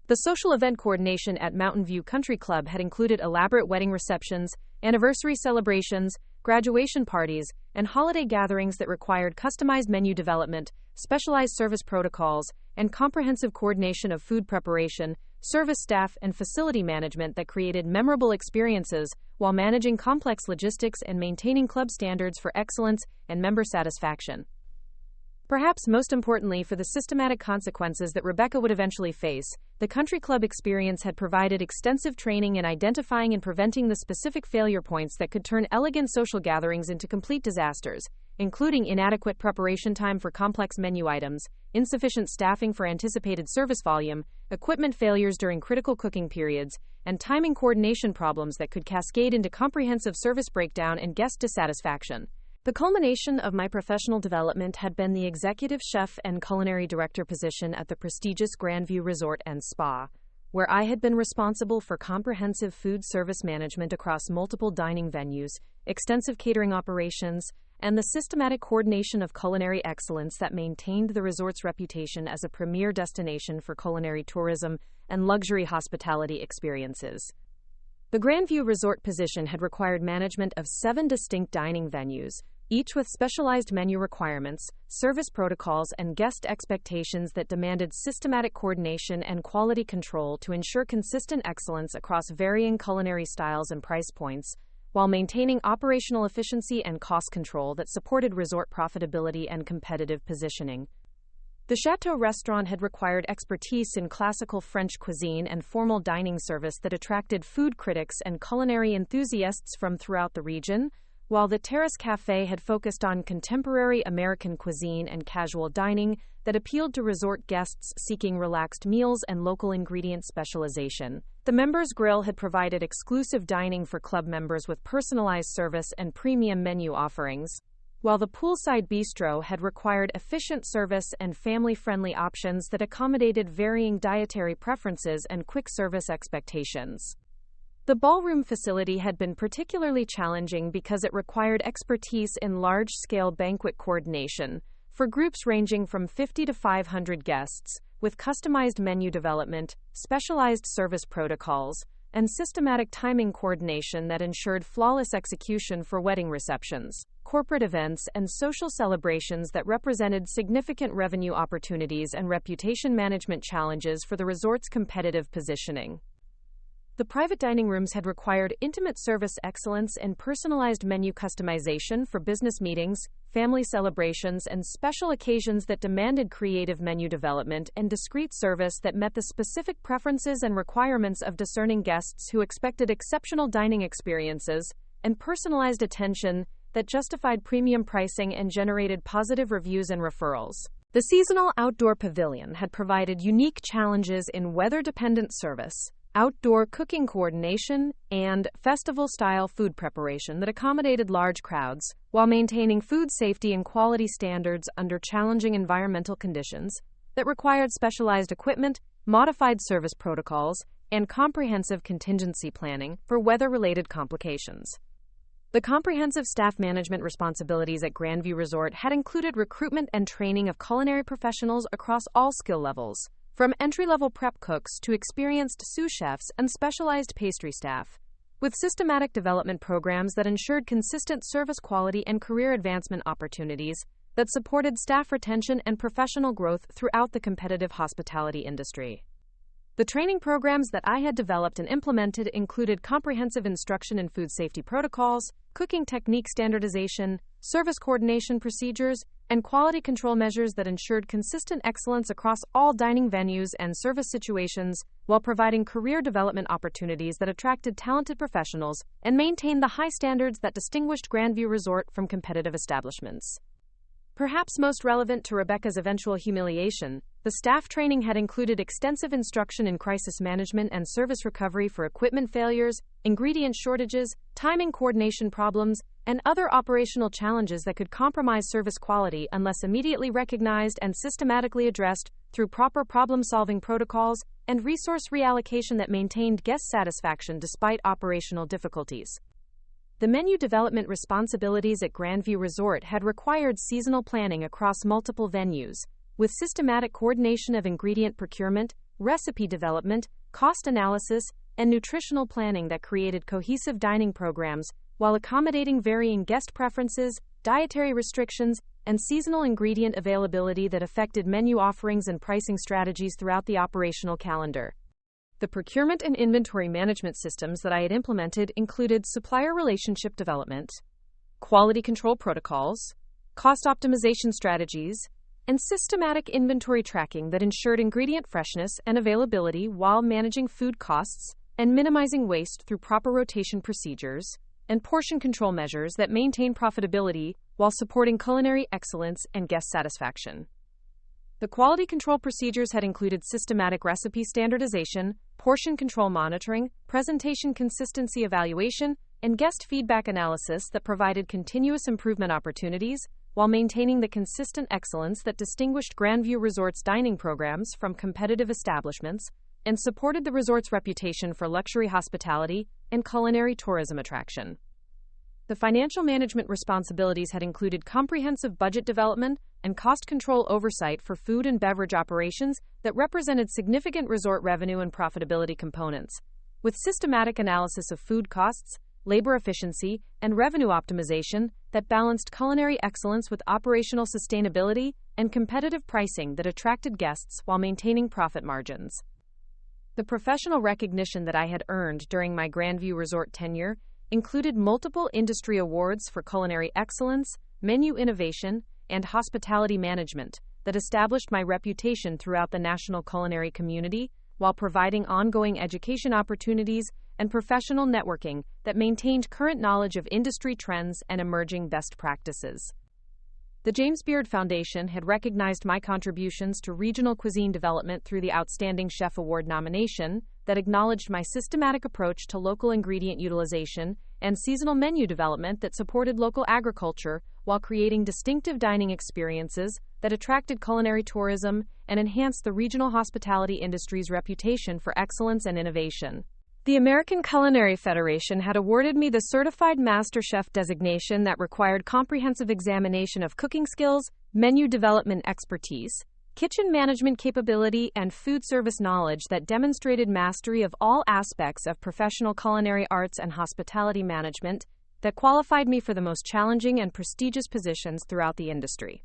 The social event coordination at Mountain View Country Club had included elaborate wedding receptions, anniversary celebrations, graduation parties, and holiday gatherings that required customized menu development, specialized service protocols, and comprehensive coordination of food preparation, service staff, and facility management that created memorable experiences while managing complex logistics and maintaining club standards for excellence and member satisfaction. Perhaps most importantly for the systematic consequences that Rebecca would eventually face, the country club experience had provided extensive training in identifying and preventing the specific failure points that could turn elegant social gatherings into complete disasters, including inadequate preparation time for complex menu items, insufficient staffing for anticipated service volume, equipment failures during critical cooking periods, and timing coordination problems that could cascade into comprehensive service breakdown and guest dissatisfaction. The culmination of my professional development had been the executive chef and culinary director position at the prestigious Grandview Resort and Spa, where I had been responsible for comprehensive food service management across multiple dining venues, extensive catering operations, and the systematic coordination of culinary excellence that maintained the resort's reputation as a premier destination for culinary tourism and luxury hospitality experiences. The Grandview Resort position had required management of 7 distinct dining venues, each with specialized menu requirements, service protocols, and guest expectations that demanded systematic coordination and quality control to ensure consistent excellence across varying culinary styles and price points, while maintaining operational efficiency and cost control that supported resort profitability and competitive positioning. The Chateau restaurant had required expertise in classical French cuisine and formal dining service that attracted food critics and culinary enthusiasts from throughout the region, while the Terrace Café had focused on contemporary American cuisine and casual dining that appealed to resort guests seeking relaxed meals and local ingredient specialization. The Members Grill had provided exclusive dining for club members with personalized service and premium menu offerings, while the Poolside Bistro had required efficient service and family-friendly options that accommodated varying dietary preferences and quick service expectations. The ballroom facility had been particularly challenging because it required expertise in large-scale banquet coordination for groups ranging from 50 to 500 guests, with customized menu development, specialized service protocols, and systematic timing coordination that ensured flawless execution for wedding receptions, corporate events, and social celebrations that represented significant revenue opportunities and reputation management challenges for the resort's competitive positioning. The private dining rooms had required intimate service excellence and personalized menu customization for business meetings, family celebrations, and special occasions that demanded creative menu development and discreet service that met the specific preferences and requirements of discerning guests who expected exceptional dining experiences and personalized attention that justified premium pricing and generated positive reviews and referrals. The seasonal outdoor pavilion had provided unique challenges in weather-dependent service, outdoor cooking coordination, and festival-style food preparation that accommodated large crowds, while maintaining food safety and quality standards under challenging environmental conditions that required specialized equipment, modified service protocols, and comprehensive contingency planning for weather-related complications. The comprehensive staff management responsibilities at Grandview Resort had included recruitment and training of culinary professionals across all skill levels, from entry-level prep cooks to experienced sous chefs and specialized pastry staff, with systematic development programs that ensured consistent service quality and career advancement opportunities that supported staff retention and professional growth throughout the competitive hospitality industry. The training programs that I had developed and implemented included comprehensive instruction in food safety protocols, cooking technique standardization, service coordination procedures, and quality control measures that ensured consistent excellence across all dining venues and service situations, while providing career development opportunities that attracted talented professionals and maintained the high standards that distinguished Grandview Resort from competitive establishments. Perhaps most relevant to Rebecca's eventual humiliation, the staff training had included extensive instruction in crisis management and service recovery for equipment failures, ingredient shortages, timing coordination problems, and other operational challenges that could compromise service quality unless immediately recognized and systematically addressed through proper problem-solving protocols and resource reallocation that maintained guest satisfaction despite operational difficulties. The menu development responsibilities at Grandview Resort had required seasonal planning across multiple venues, with systematic coordination of ingredient procurement, recipe development, cost analysis, and nutritional planning that created cohesive dining programs while accommodating varying guest preferences, dietary restrictions, and seasonal ingredient availability that affected menu offerings and pricing strategies throughout the operational calendar. The procurement and inventory management systems that I had implemented included supplier relationship development, quality control protocols, cost optimization strategies, and systematic inventory tracking that ensured ingredient freshness and availability while managing food costs and minimizing waste through proper rotation procedures and portion control measures that maintain profitability while supporting culinary excellence and guest satisfaction. The quality control procedures had included systematic recipe standardization, portion control monitoring, presentation consistency evaluation, and guest feedback analysis that provided continuous improvement opportunities, while maintaining the consistent excellence that distinguished Grandview Resort's dining programs from competitive establishments and supported the resort's reputation for luxury hospitality and culinary tourism attraction. The financial management responsibilities had included comprehensive budget development and cost control oversight for food and beverage operations that represented significant resort revenue and profitability components, with systematic analysis of food costs, labor efficiency, and revenue optimization that balanced culinary excellence with operational sustainability and competitive pricing that attracted guests while maintaining profit margins. The professional recognition that I had earned during my Grandview Resort tenure included multiple industry awards for culinary excellence, menu innovation, and hospitality management that established my reputation throughout the national culinary community, while providing ongoing education opportunities and professional networking that maintained current knowledge of industry trends and emerging best practices. The James Beard Foundation had recognized my contributions to regional cuisine development through the Outstanding Chef Award nomination that acknowledged my systematic approach to local ingredient utilization and seasonal menu development that supported local agriculture while creating distinctive dining experiences that attracted culinary tourism and enhanced the regional hospitality industry's reputation for excellence and innovation. The American Culinary Federation had awarded me the Certified Master Chef designation that required comprehensive examination of cooking skills, menu development expertise, kitchen management capability, and food service knowledge that demonstrated mastery of all aspects of professional culinary arts and hospitality management that qualified me for the most challenging and prestigious positions throughout the industry.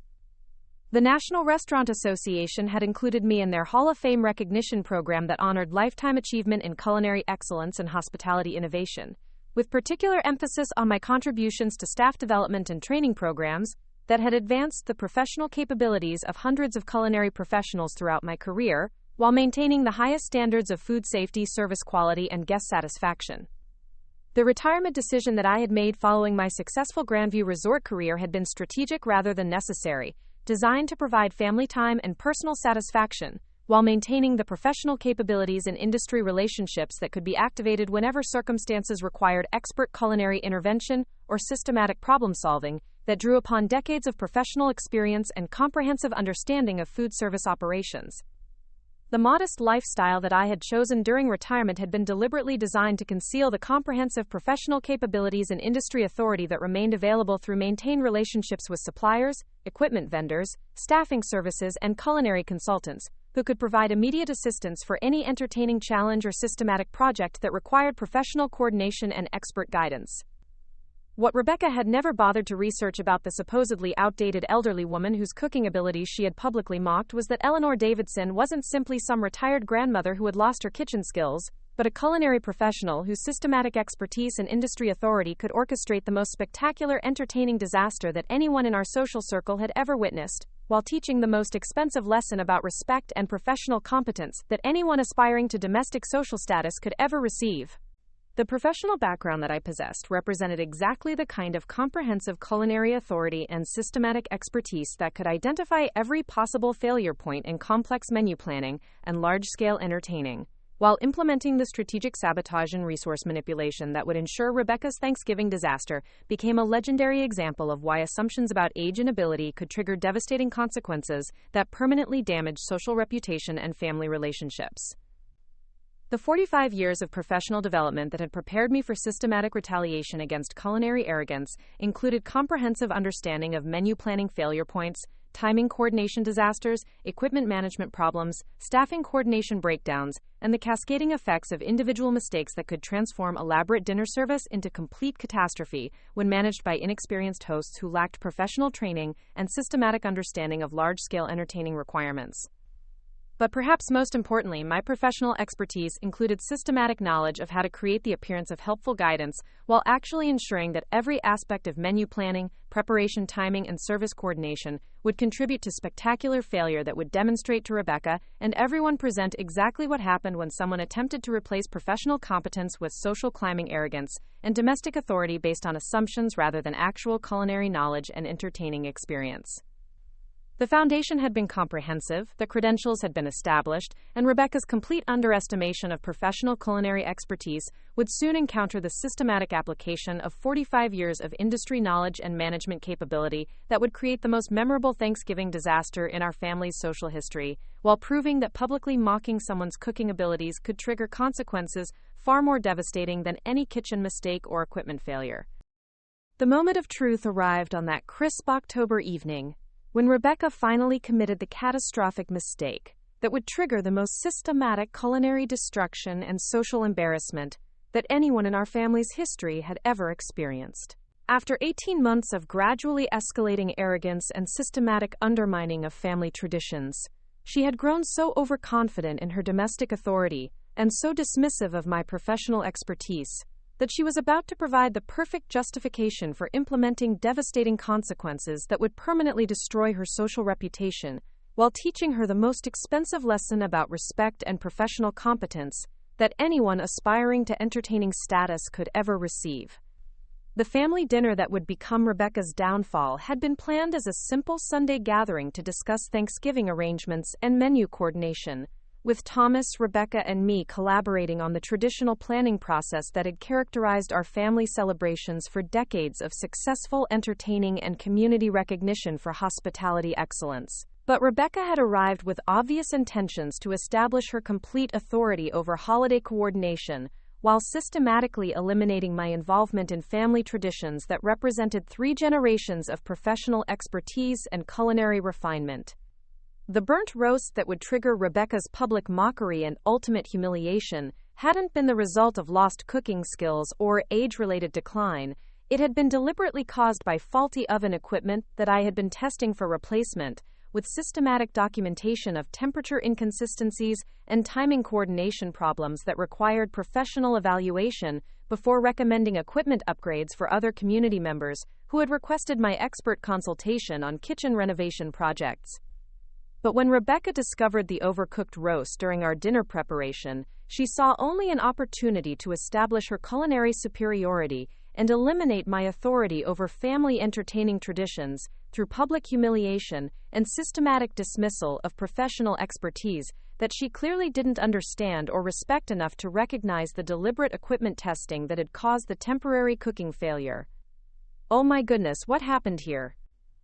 The National Restaurant Association had included me in their Hall of Fame recognition program that honored lifetime achievement in culinary excellence and hospitality innovation, with particular emphasis on my contributions to staff development and training programs that had advanced the professional capabilities of hundreds of culinary professionals throughout my career, while maintaining the highest standards of food safety, service quality, and guest satisfaction. The retirement decision that I had made following my successful Grandview Resort career had been strategic rather than necessary, designed to provide family time and personal satisfaction, while maintaining the professional capabilities and industry relationships that could be activated whenever circumstances required expert culinary intervention or systematic problem-solving that drew upon decades of professional experience and comprehensive understanding of food service operations. The modest lifestyle that I had chosen during retirement had been deliberately designed to conceal the comprehensive professional capabilities and industry authority that remained available through maintained relationships with suppliers, equipment vendors, staffing services, and culinary consultants, who could provide immediate assistance for any entertaining challenge or systematic project that required professional coordination and expert guidance. What Rebecca had never bothered to research about the supposedly outdated elderly woman whose cooking abilities she had publicly mocked was that Eleanor Davidson wasn't simply some retired grandmother who had lost her kitchen skills, but a culinary professional whose systematic expertise and industry authority could orchestrate the most spectacular entertaining disaster that anyone in our social circle had ever witnessed, while teaching the most expensive lesson about respect and professional competence that anyone aspiring to domestic social status could ever receive. The professional background that I possessed represented exactly the kind of comprehensive culinary authority and systematic expertise that could identify every possible failure point in complex menu planning and large-scale entertaining, while implementing the strategic sabotage and resource manipulation that would ensure Rebecca's Thanksgiving disaster became a legendary example of why assumptions about age and ability could trigger devastating consequences that permanently damaged social reputation and family relationships. The 45 years of professional development that had prepared me for systematic retaliation against culinary arrogance included comprehensive understanding of menu planning failure points, timing coordination disasters, equipment management problems, staffing coordination breakdowns, and the cascading effects of individual mistakes that could transform elaborate dinner service into complete catastrophe when managed by inexperienced hosts who lacked professional training and systematic understanding of large-scale entertaining requirements. But perhaps most importantly, my professional expertise included systematic knowledge of how to create the appearance of helpful guidance while actually ensuring that every aspect of menu planning, preparation timing, and service coordination would contribute to spectacular failure that would demonstrate to Rebecca and everyone present exactly what happened when someone attempted to replace professional competence with social climbing arrogance and domestic authority based on assumptions rather than actual culinary knowledge and entertaining experience. The foundation had been comprehensive, the credentials had been established, and Rebecca's complete underestimation of professional culinary expertise would soon encounter the systematic application of 45 years of industry knowledge and management capability that would create the most memorable Thanksgiving disaster in our family's social history, while proving that publicly mocking someone's cooking abilities could trigger consequences far more devastating than any kitchen mistake or equipment failure. The moment of truth arrived on that crisp October evening, when Rebecca finally committed the catastrophic mistake that would trigger the most systematic culinary destruction and social embarrassment that anyone in our family's history had ever experienced. After 18 months of gradually escalating arrogance and systematic undermining of family traditions, she had grown so overconfident in her domestic authority and so dismissive of my professional expertise that she was about to provide the perfect justification for implementing devastating consequences that would permanently destroy her social reputation, while teaching her the most expensive lesson about respect and professional competence that anyone aspiring to entertaining status could ever receive. The family dinner that would become Rebecca's downfall had been planned as a simple Sunday gathering to discuss Thanksgiving arrangements and menu coordination, with Thomas, Rebecca, and me collaborating on the traditional planning process that had characterized our family celebrations for decades of successful entertaining and community recognition for hospitality excellence. But Rebecca had arrived with obvious intentions to establish her complete authority over holiday coordination, while systematically eliminating my involvement in family traditions that represented 3 generations of professional expertise and culinary refinement. The burnt roast that would trigger Rebecca's public mockery and ultimate humiliation hadn't been the result of lost cooking skills or age-related decline. It had been deliberately caused by faulty oven equipment that I had been testing for replacement, with systematic documentation of temperature inconsistencies and timing coordination problems that required professional evaluation before recommending equipment upgrades for other community members who had requested my expert consultation on kitchen renovation projects. But when Rebecca discovered the overcooked roast during our dinner preparation, she saw only an opportunity to establish her culinary superiority and eliminate my authority over family entertaining traditions through public humiliation and systematic dismissal of professional expertise that she clearly didn't understand or respect enough to recognize the deliberate equipment testing that had caused the temporary cooking failure. Oh my goodness, what happened here?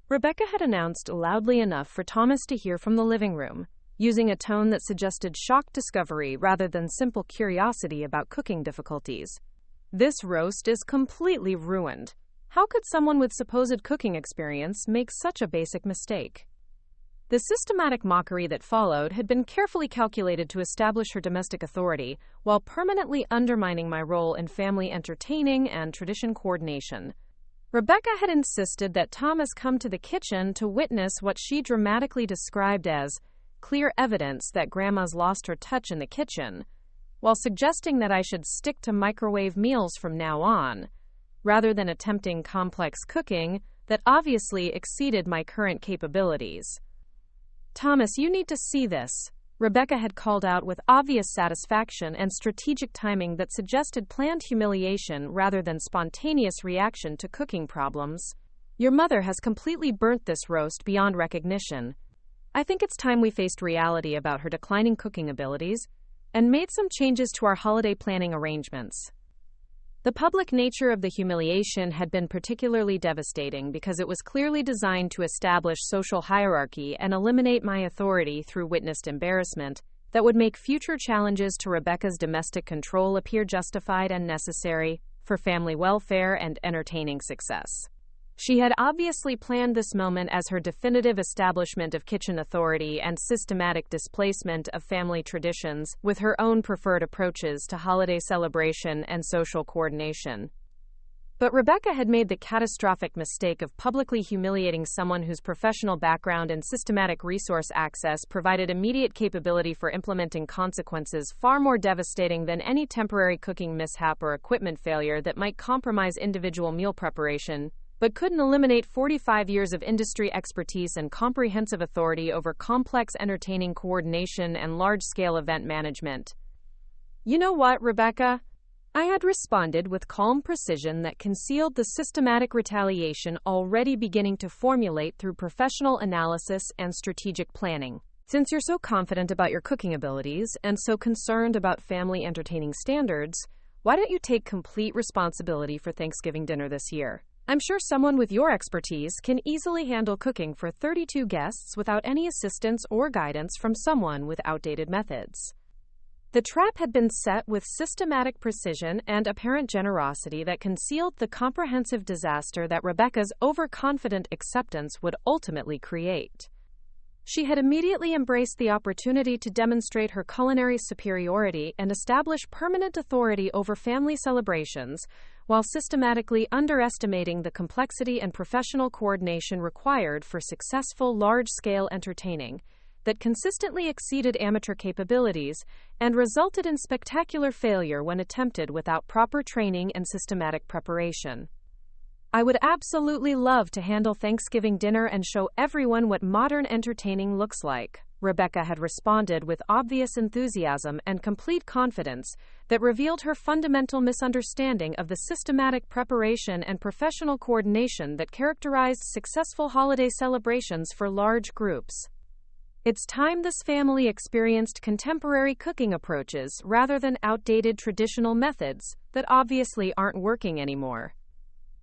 Rebecca had announced loudly enough for Thomas to hear from the living room, using a tone that suggested shocked discovery rather than simple curiosity about cooking difficulties. This roast is completely ruined. How could someone with supposed cooking experience make such a basic mistake? The systematic mockery that followed had been carefully calculated to establish her domestic authority while permanently undermining my role in family entertaining and tradition coordination. Rebecca had insisted that Thomas come to the kitchen to witness what she dramatically described as clear evidence that Grandma's lost her touch in the kitchen, while suggesting that I should stick to microwave meals from now on, rather than attempting complex cooking that obviously exceeded my current capabilities. Thomas, you need to see this, Rebecca had called out with obvious satisfaction and strategic timing that suggested planned humiliation rather than spontaneous reaction to cooking problems. Your mother has completely burnt this roast beyond recognition. I think it's time we faced reality about her declining cooking abilities and made some changes to our holiday planning arrangements. The public nature of the humiliation had been particularly devastating because it was clearly designed to establish social hierarchy and eliminate my authority through witnessed embarrassment that would make future challenges to Rebecca's domestic control appear justified and necessary for family welfare and entertaining success. She had obviously planned this moment as her definitive establishment of kitchen authority and systematic displacement of family traditions with her own preferred approaches to holiday celebration and social coordination. But Rebecca had made the catastrophic mistake of publicly humiliating someone whose professional background and systematic resource access provided immediate capability for implementing consequences far more devastating than any temporary cooking mishap or equipment failure that might compromise individual meal preparation, but couldn't eliminate 45 years of industry expertise and comprehensive authority over complex entertaining coordination and large-scale event management. "You know what, Rebecca?" I had responded with calm precision that concealed the systematic retaliation already beginning to formulate through professional analysis and strategic planning. "Since you're so confident about your cooking abilities and so concerned about family entertaining standards, why don't you take complete responsibility for Thanksgiving dinner this year? I'm sure someone with your expertise can easily handle cooking for 32 guests without any assistance or guidance from someone with outdated methods." The trap had been set with systematic precision and apparent generosity that concealed the comprehensive disaster that Rebecca's overconfident acceptance would ultimately create. She had immediately embraced the opportunity to demonstrate her culinary superiority and establish permanent authority over family celebrations, while systematically underestimating the complexity and professional coordination required for successful large-scale entertaining that consistently exceeded amateur capabilities and resulted in spectacular failure when attempted without proper training and systematic preparation. "I would absolutely love to handle Thanksgiving dinner and show everyone what modern entertaining looks like," Rebecca had responded with obvious enthusiasm and complete confidence that revealed her fundamental misunderstanding of the systematic preparation and professional coordination that characterized successful holiday celebrations for large groups. It's time this family experienced contemporary cooking approaches rather than outdated traditional methods that obviously aren't working anymore.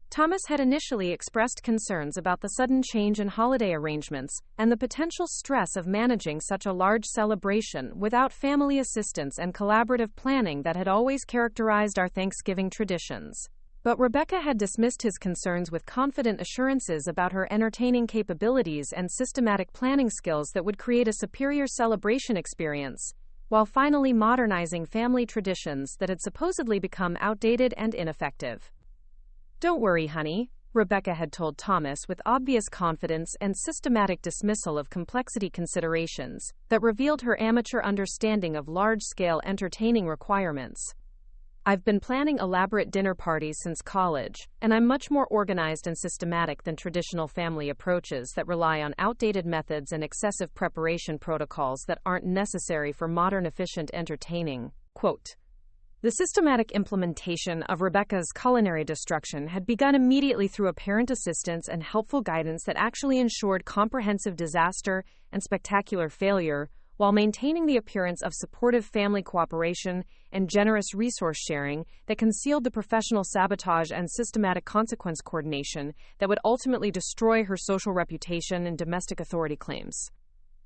Thomas had initially expressed concerns about the sudden change in holiday arrangements and the potential stress of managing such a large celebration without family assistance and collaborative planning that had always characterized our Thanksgiving traditions. But Rebecca had dismissed his concerns with confident assurances about her entertaining capabilities and systematic planning skills that would create a superior celebration experience, while finally modernizing family traditions that had supposedly become outdated and ineffective. "Don't worry, honey," Rebecca had told Thomas with obvious confidence and systematic dismissal of complexity considerations that revealed her amateur understanding of large-scale entertaining requirements. "I've been planning elaborate dinner parties since college, and I'm much more organized and systematic than traditional family approaches that rely on outdated methods and excessive preparation protocols that aren't necessary for modern efficient entertaining." Quote, the systematic implementation of Rebecca's culinary destruction had begun immediately through apparent assistance and helpful guidance that actually ensured comprehensive disaster and spectacular failure, while maintaining the appearance of supportive family cooperation and generous resource sharing that concealed the professional sabotage and systematic consequence coordination that would ultimately destroy her social reputation and domestic authority claims.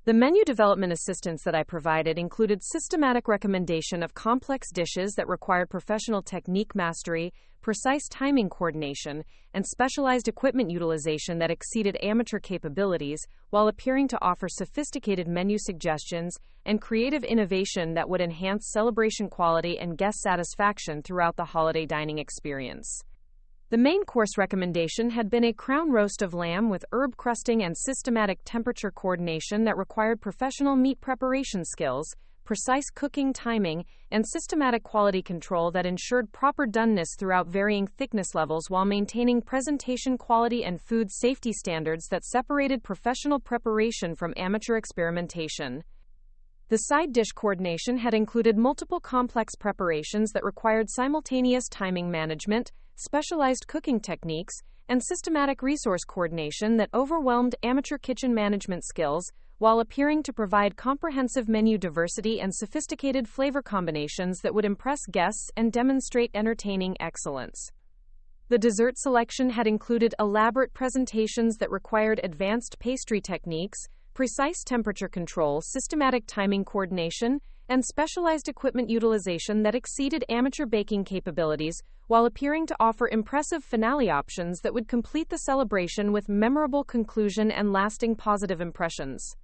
The menu development assistance that I provided included systematic recommendation of complex dishes that required professional technique mastery, precise timing coordination, and specialized equipment utilization that exceeded amateur capabilities, while appearing to offer sophisticated menu suggestions and creative innovation that would enhance celebration quality and guest satisfaction throughout the holiday dining experience. The main course recommendation had been a crown roast of lamb with herb crusting and systematic temperature coordination that required professional meat preparation skills, precise cooking timing, and systematic quality control that ensured proper doneness throughout varying thickness levels while maintaining presentation quality and food safety standards that separated professional preparation from amateur experimentation. The side dish coordination had included multiple complex preparations that required simultaneous timing management, specialized cooking techniques, and systematic resource coordination that overwhelmed amateur kitchen management skills, while appearing to provide comprehensive menu diversity and sophisticated flavor combinations that would impress guests and demonstrate entertaining excellence. The dessert selection had included elaborate presentations that required advanced pastry techniques, precise temperature control, systematic timing coordination, and specialized equipment utilization that exceeded amateur baking capabilities, while appearing to offer impressive finale options that would complete the celebration with memorable conclusion and lasting positive impressions.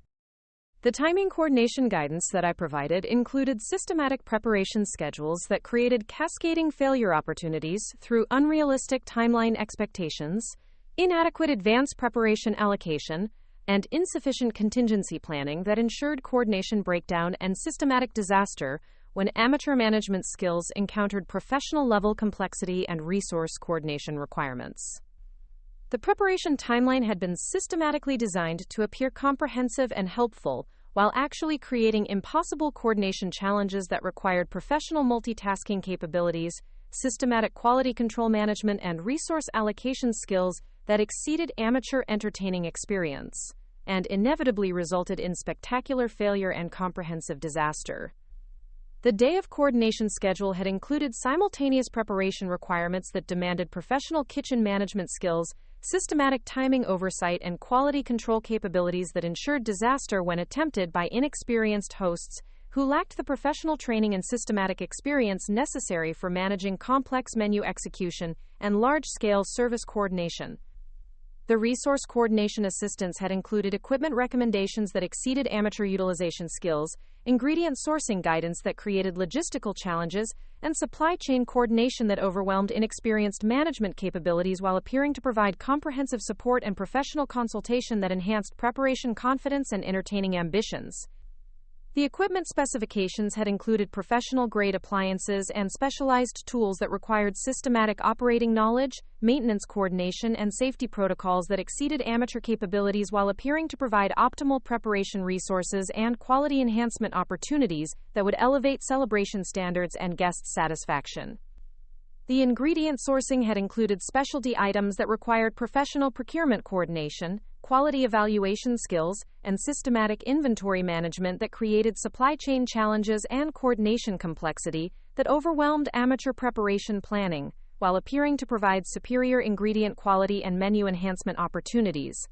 The timing coordination guidance that I provided included systematic preparation schedules that created cascading failure opportunities through unrealistic timeline expectations, inadequate advance preparation allocation, and insufficient contingency planning that ensured coordination breakdown and systematic disaster when amateur management skills encountered professional-level complexity and resource coordination requirements. The preparation timeline had been systematically designed to appear comprehensive and helpful, while actually creating impossible coordination challenges that required professional multitasking capabilities, systematic quality control management, and resource allocation skills that exceeded amateur entertaining experience, and inevitably resulted in spectacular failure and comprehensive disaster. The day of coordination schedule had included simultaneous preparation requirements that demanded professional kitchen management skills, systematic timing oversight, and quality control capabilities that ensured disaster when attempted by inexperienced hosts who lacked the professional training and systematic experience necessary for managing complex menu execution and large-scale service coordination. The resource coordination assistance had included equipment recommendations that exceeded amateur utilization skills, ingredient sourcing guidance that created logistical challenges, and supply chain coordination that overwhelmed inexperienced management capabilities while appearing to provide comprehensive support and professional consultation that enhanced preparation confidence and entertaining ambitions. The equipment specifications had included professional-grade appliances and specialized tools that required systematic operating knowledge, maintenance coordination, and safety protocols that exceeded amateur capabilities while appearing to provide optimal preparation resources and quality enhancement opportunities that would elevate celebration standards and guest satisfaction. The ingredient sourcing had included specialty items that required professional procurement coordination, quality evaluation skills, and systematic inventory management that created supply chain challenges and coordination complexity that overwhelmed amateur preparation planning, while appearing to provide superior ingredient quality and menu enhancement opportunities.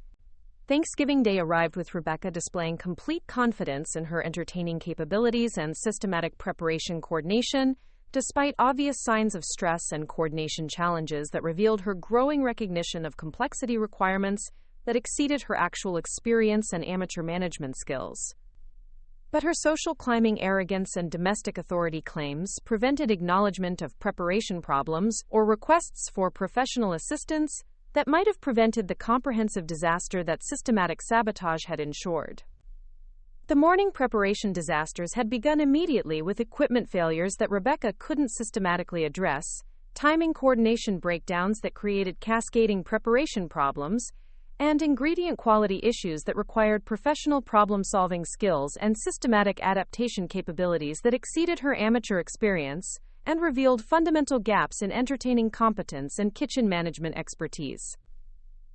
Thanksgiving Day arrived with Rebecca displaying complete confidence in her entertaining capabilities and systematic preparation coordination, despite obvious signs of stress and coordination challenges that revealed her growing recognition of complexity requirements that exceeded her actual experience and amateur management skills. But her social climbing arrogance and domestic authority claims prevented acknowledgement of preparation problems or requests for professional assistance that might have prevented the comprehensive disaster that systematic sabotage had ensured. The morning preparation disasters had begun immediately with equipment failures that Rebecca couldn't systematically address, timing coordination breakdowns that created cascading preparation problems, and ingredient quality issues that required professional problem-solving skills and systematic adaptation capabilities that exceeded her amateur experience and revealed fundamental gaps in entertaining competence and kitchen management expertise.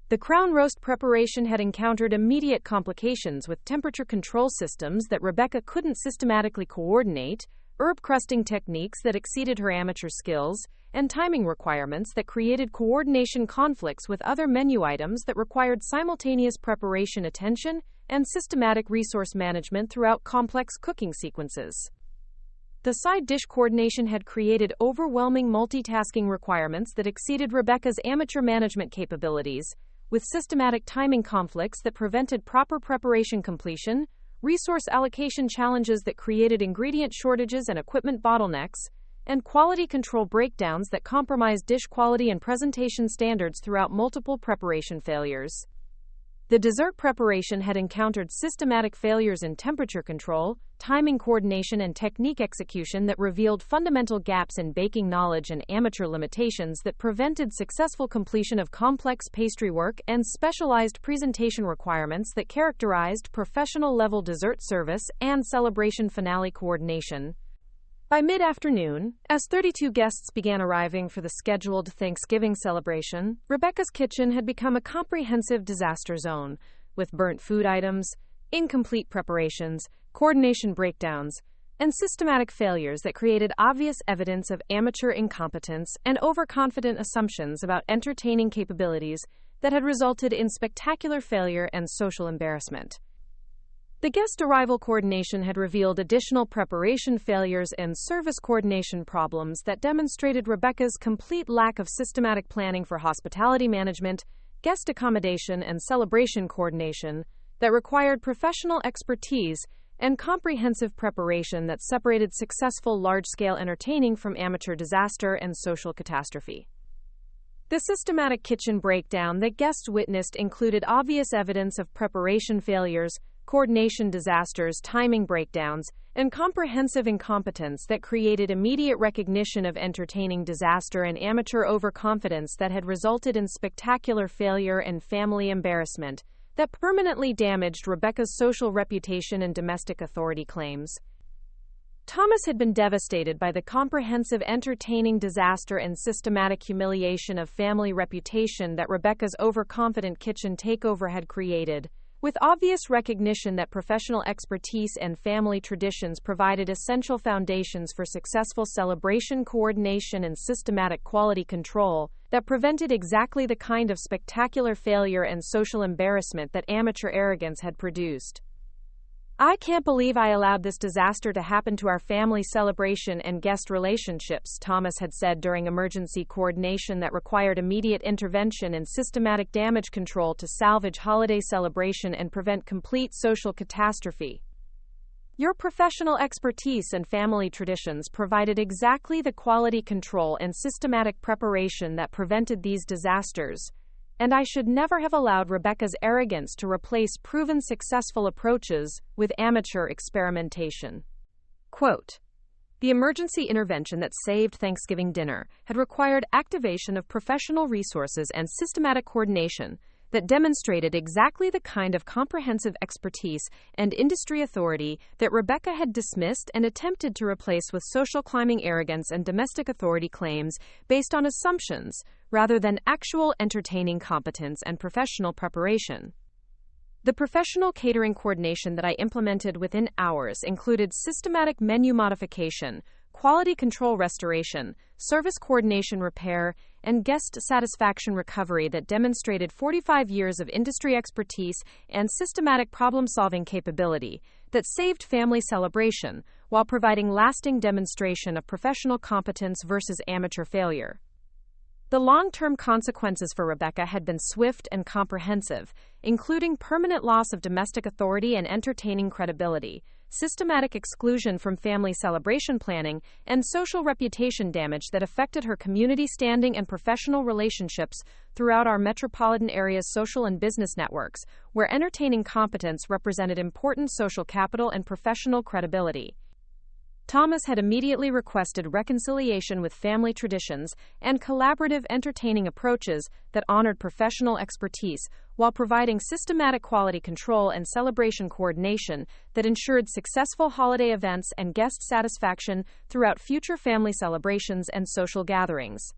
The crown roast preparation had encountered immediate complications with temperature control systems that Rebecca couldn't systematically coordinate, herb crusting techniques that exceeded her amateur skills, and timing requirements that created coordination conflicts with other menu items that required simultaneous preparation attention and systematic resource management throughout complex cooking sequences. The side dish coordination had created overwhelming multitasking requirements that exceeded Rebecca's amateur management capabilities, with systematic timing conflicts that prevented proper preparation completion, resource allocation challenges that created ingredient shortages and equipment bottlenecks, and quality control breakdowns that compromised dish quality and presentation standards throughout multiple preparation failures. The dessert preparation had encountered systematic failures in temperature control, timing coordination, and technique execution that revealed fundamental gaps in baking knowledge and amateur limitations that prevented successful completion of complex pastry work and specialized presentation requirements that characterized professional-level dessert service and celebration finale coordination. By mid-afternoon, as 32 guests began arriving for the scheduled Thanksgiving celebration, Rebecca's kitchen had become a comprehensive disaster zone, with burnt food items, incomplete preparations, coordination breakdowns, and systematic failures that created obvious evidence of amateur incompetence and overconfident assumptions about entertaining capabilities that had resulted in spectacular failure and social embarrassment. The guest arrival coordination had revealed additional preparation failures and service coordination problems that demonstrated Rebecca's complete lack of systematic planning for hospitality management, guest accommodation, and celebration coordination, that required professional expertise and comprehensive preparation that separated successful large-scale entertaining from amateur disaster and social catastrophe. The systematic kitchen breakdown that guests witnessed included obvious evidence of preparation failures, coordination disasters, timing breakdowns, and comprehensive incompetence that created immediate recognition of entertaining disaster and amateur overconfidence that had resulted in spectacular failure and family embarrassment that permanently damaged Rebecca's social reputation and domestic authority claims. Thomas had been devastated by the comprehensive entertaining disaster and systematic humiliation of family reputation that Rebecca's overconfident kitchen takeover had created, with obvious recognition that professional expertise and family traditions provided essential foundations for successful celebration coordination and systematic quality control that prevented exactly the kind of spectacular failure and social embarrassment that amateur arrogance had produced. "I can't believe I allowed this disaster to happen to our family celebration and guest relationships," Thomas had said during emergency coordination that required immediate intervention and systematic damage control to salvage holiday celebration and prevent complete social catastrophe. "Your professional expertise and family traditions provided exactly the quality control and systematic preparation that prevented these disasters, and I should never have allowed Rebecca's arrogance to replace proven successful approaches with amateur experimentation." Quote, "The emergency intervention that saved Thanksgiving dinner had required activation of professional resources and systematic coordination that demonstrated exactly the kind of comprehensive expertise and industry authority that Rebecca had dismissed and attempted to replace with social climbing arrogance and domestic authority claims based on assumptions rather than actual entertaining competence and professional preparation. The professional catering coordination that I implemented within hours included systematic menu modification, quality control restoration, service coordination repair, and guest satisfaction recovery that demonstrated 45 years of industry expertise and systematic problem-solving capability that saved family celebration while providing lasting demonstration of professional competence versus amateur failure." The long-term consequences for Rebecca had been swift and comprehensive, including permanent loss of domestic authority and entertaining credibility, systematic exclusion from family celebration planning, and social reputation damage that affected her community standing and professional relationships throughout our metropolitan area's social and business networks, where entertaining competence represented important social capital and professional credibility. Thomas had immediately requested reconciliation with family traditions and collaborative entertaining approaches that honored professional expertise while providing systematic quality control and celebration coordination that ensured successful holiday events and guest satisfaction throughout future family celebrations and social gatherings.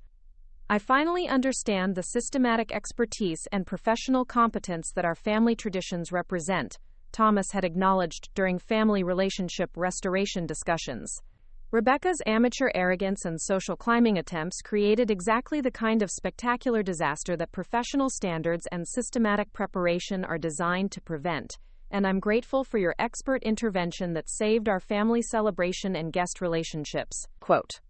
"I finally understand the systematic expertise and professional competence that our family traditions represent," Thomas had acknowledged during family relationship restoration discussions. Rebecca's amateur arrogance and social climbing attempts created exactly the kind of spectacular disaster that professional standards and systematic preparation are designed to prevent, and I'm grateful for your expert intervention that saved our family celebration and guest relationships." Quote,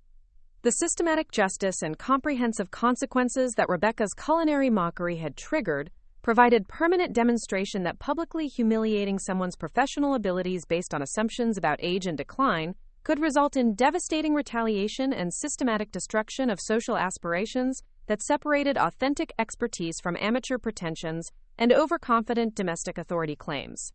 "The systematic justice and comprehensive consequences that Rebecca's culinary mockery had triggered provided permanent demonstration that publicly humiliating someone's professional abilities based on assumptions about age and decline could result in devastating retaliation and systematic destruction of social aspirations that separated authentic expertise from amateur pretensions and overconfident domestic authority claims.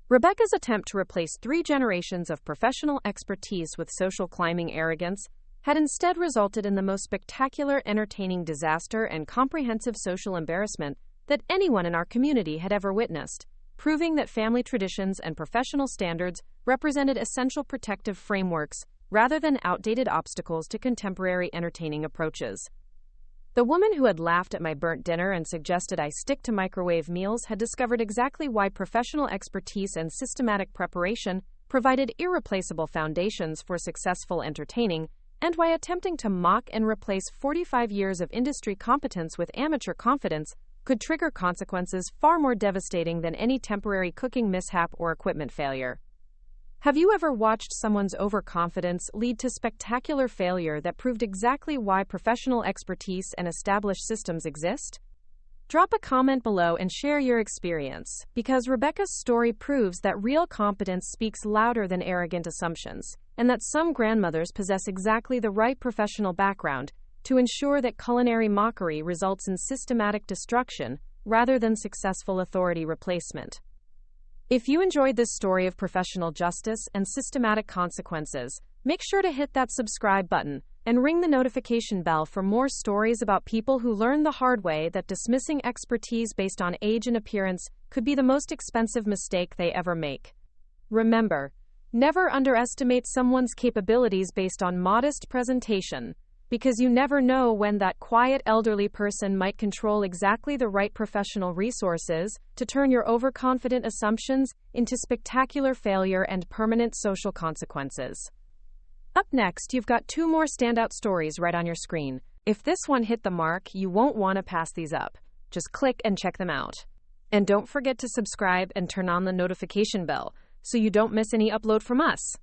Rebecca's attempt to replace 3 generations of professional expertise with social climbing arrogance had instead resulted in the most spectacular entertaining disaster and comprehensive social embarrassment that anyone in our community had ever witnessed, proving that family traditions and professional standards represented essential protective frameworks rather than outdated obstacles to contemporary entertaining approaches. The woman who had laughed at my burnt dinner and suggested I stick to microwave meals had discovered exactly why professional expertise and systematic preparation provided irreplaceable foundations for successful entertaining, and why attempting to mock and replace 45 years of industry competence with amateur confidence could trigger consequences far more devastating than any temporary cooking mishap or equipment failure. Have you ever watched someone's overconfidence lead to spectacular failure that proved exactly why professional expertise and established systems exist? Drop a comment below and share your experience, because Rebecca's story proves that real competence speaks louder than arrogant assumptions, and that some grandmothers possess exactly the right professional background to ensure that culinary mockery results in systematic destruction rather than successful authority replacement. If you enjoyed this story of professional justice and systematic consequences, make sure to hit that subscribe button and ring the notification bell for more stories about people who learned the hard way that dismissing expertise based on age and appearance could be the most expensive mistake they ever make. Remember, never underestimate someone's capabilities based on modest presentation, because you never know when that quiet elderly person might control exactly the right professional resources to turn your overconfident assumptions into spectacular failure and permanent social consequences. Up next, you've got 2 more standout stories right on your screen. If this one hit the mark, you won't want to pass these up. Just click and check them out. And don't forget to subscribe and turn on the notification bell so you don't miss any upload from us.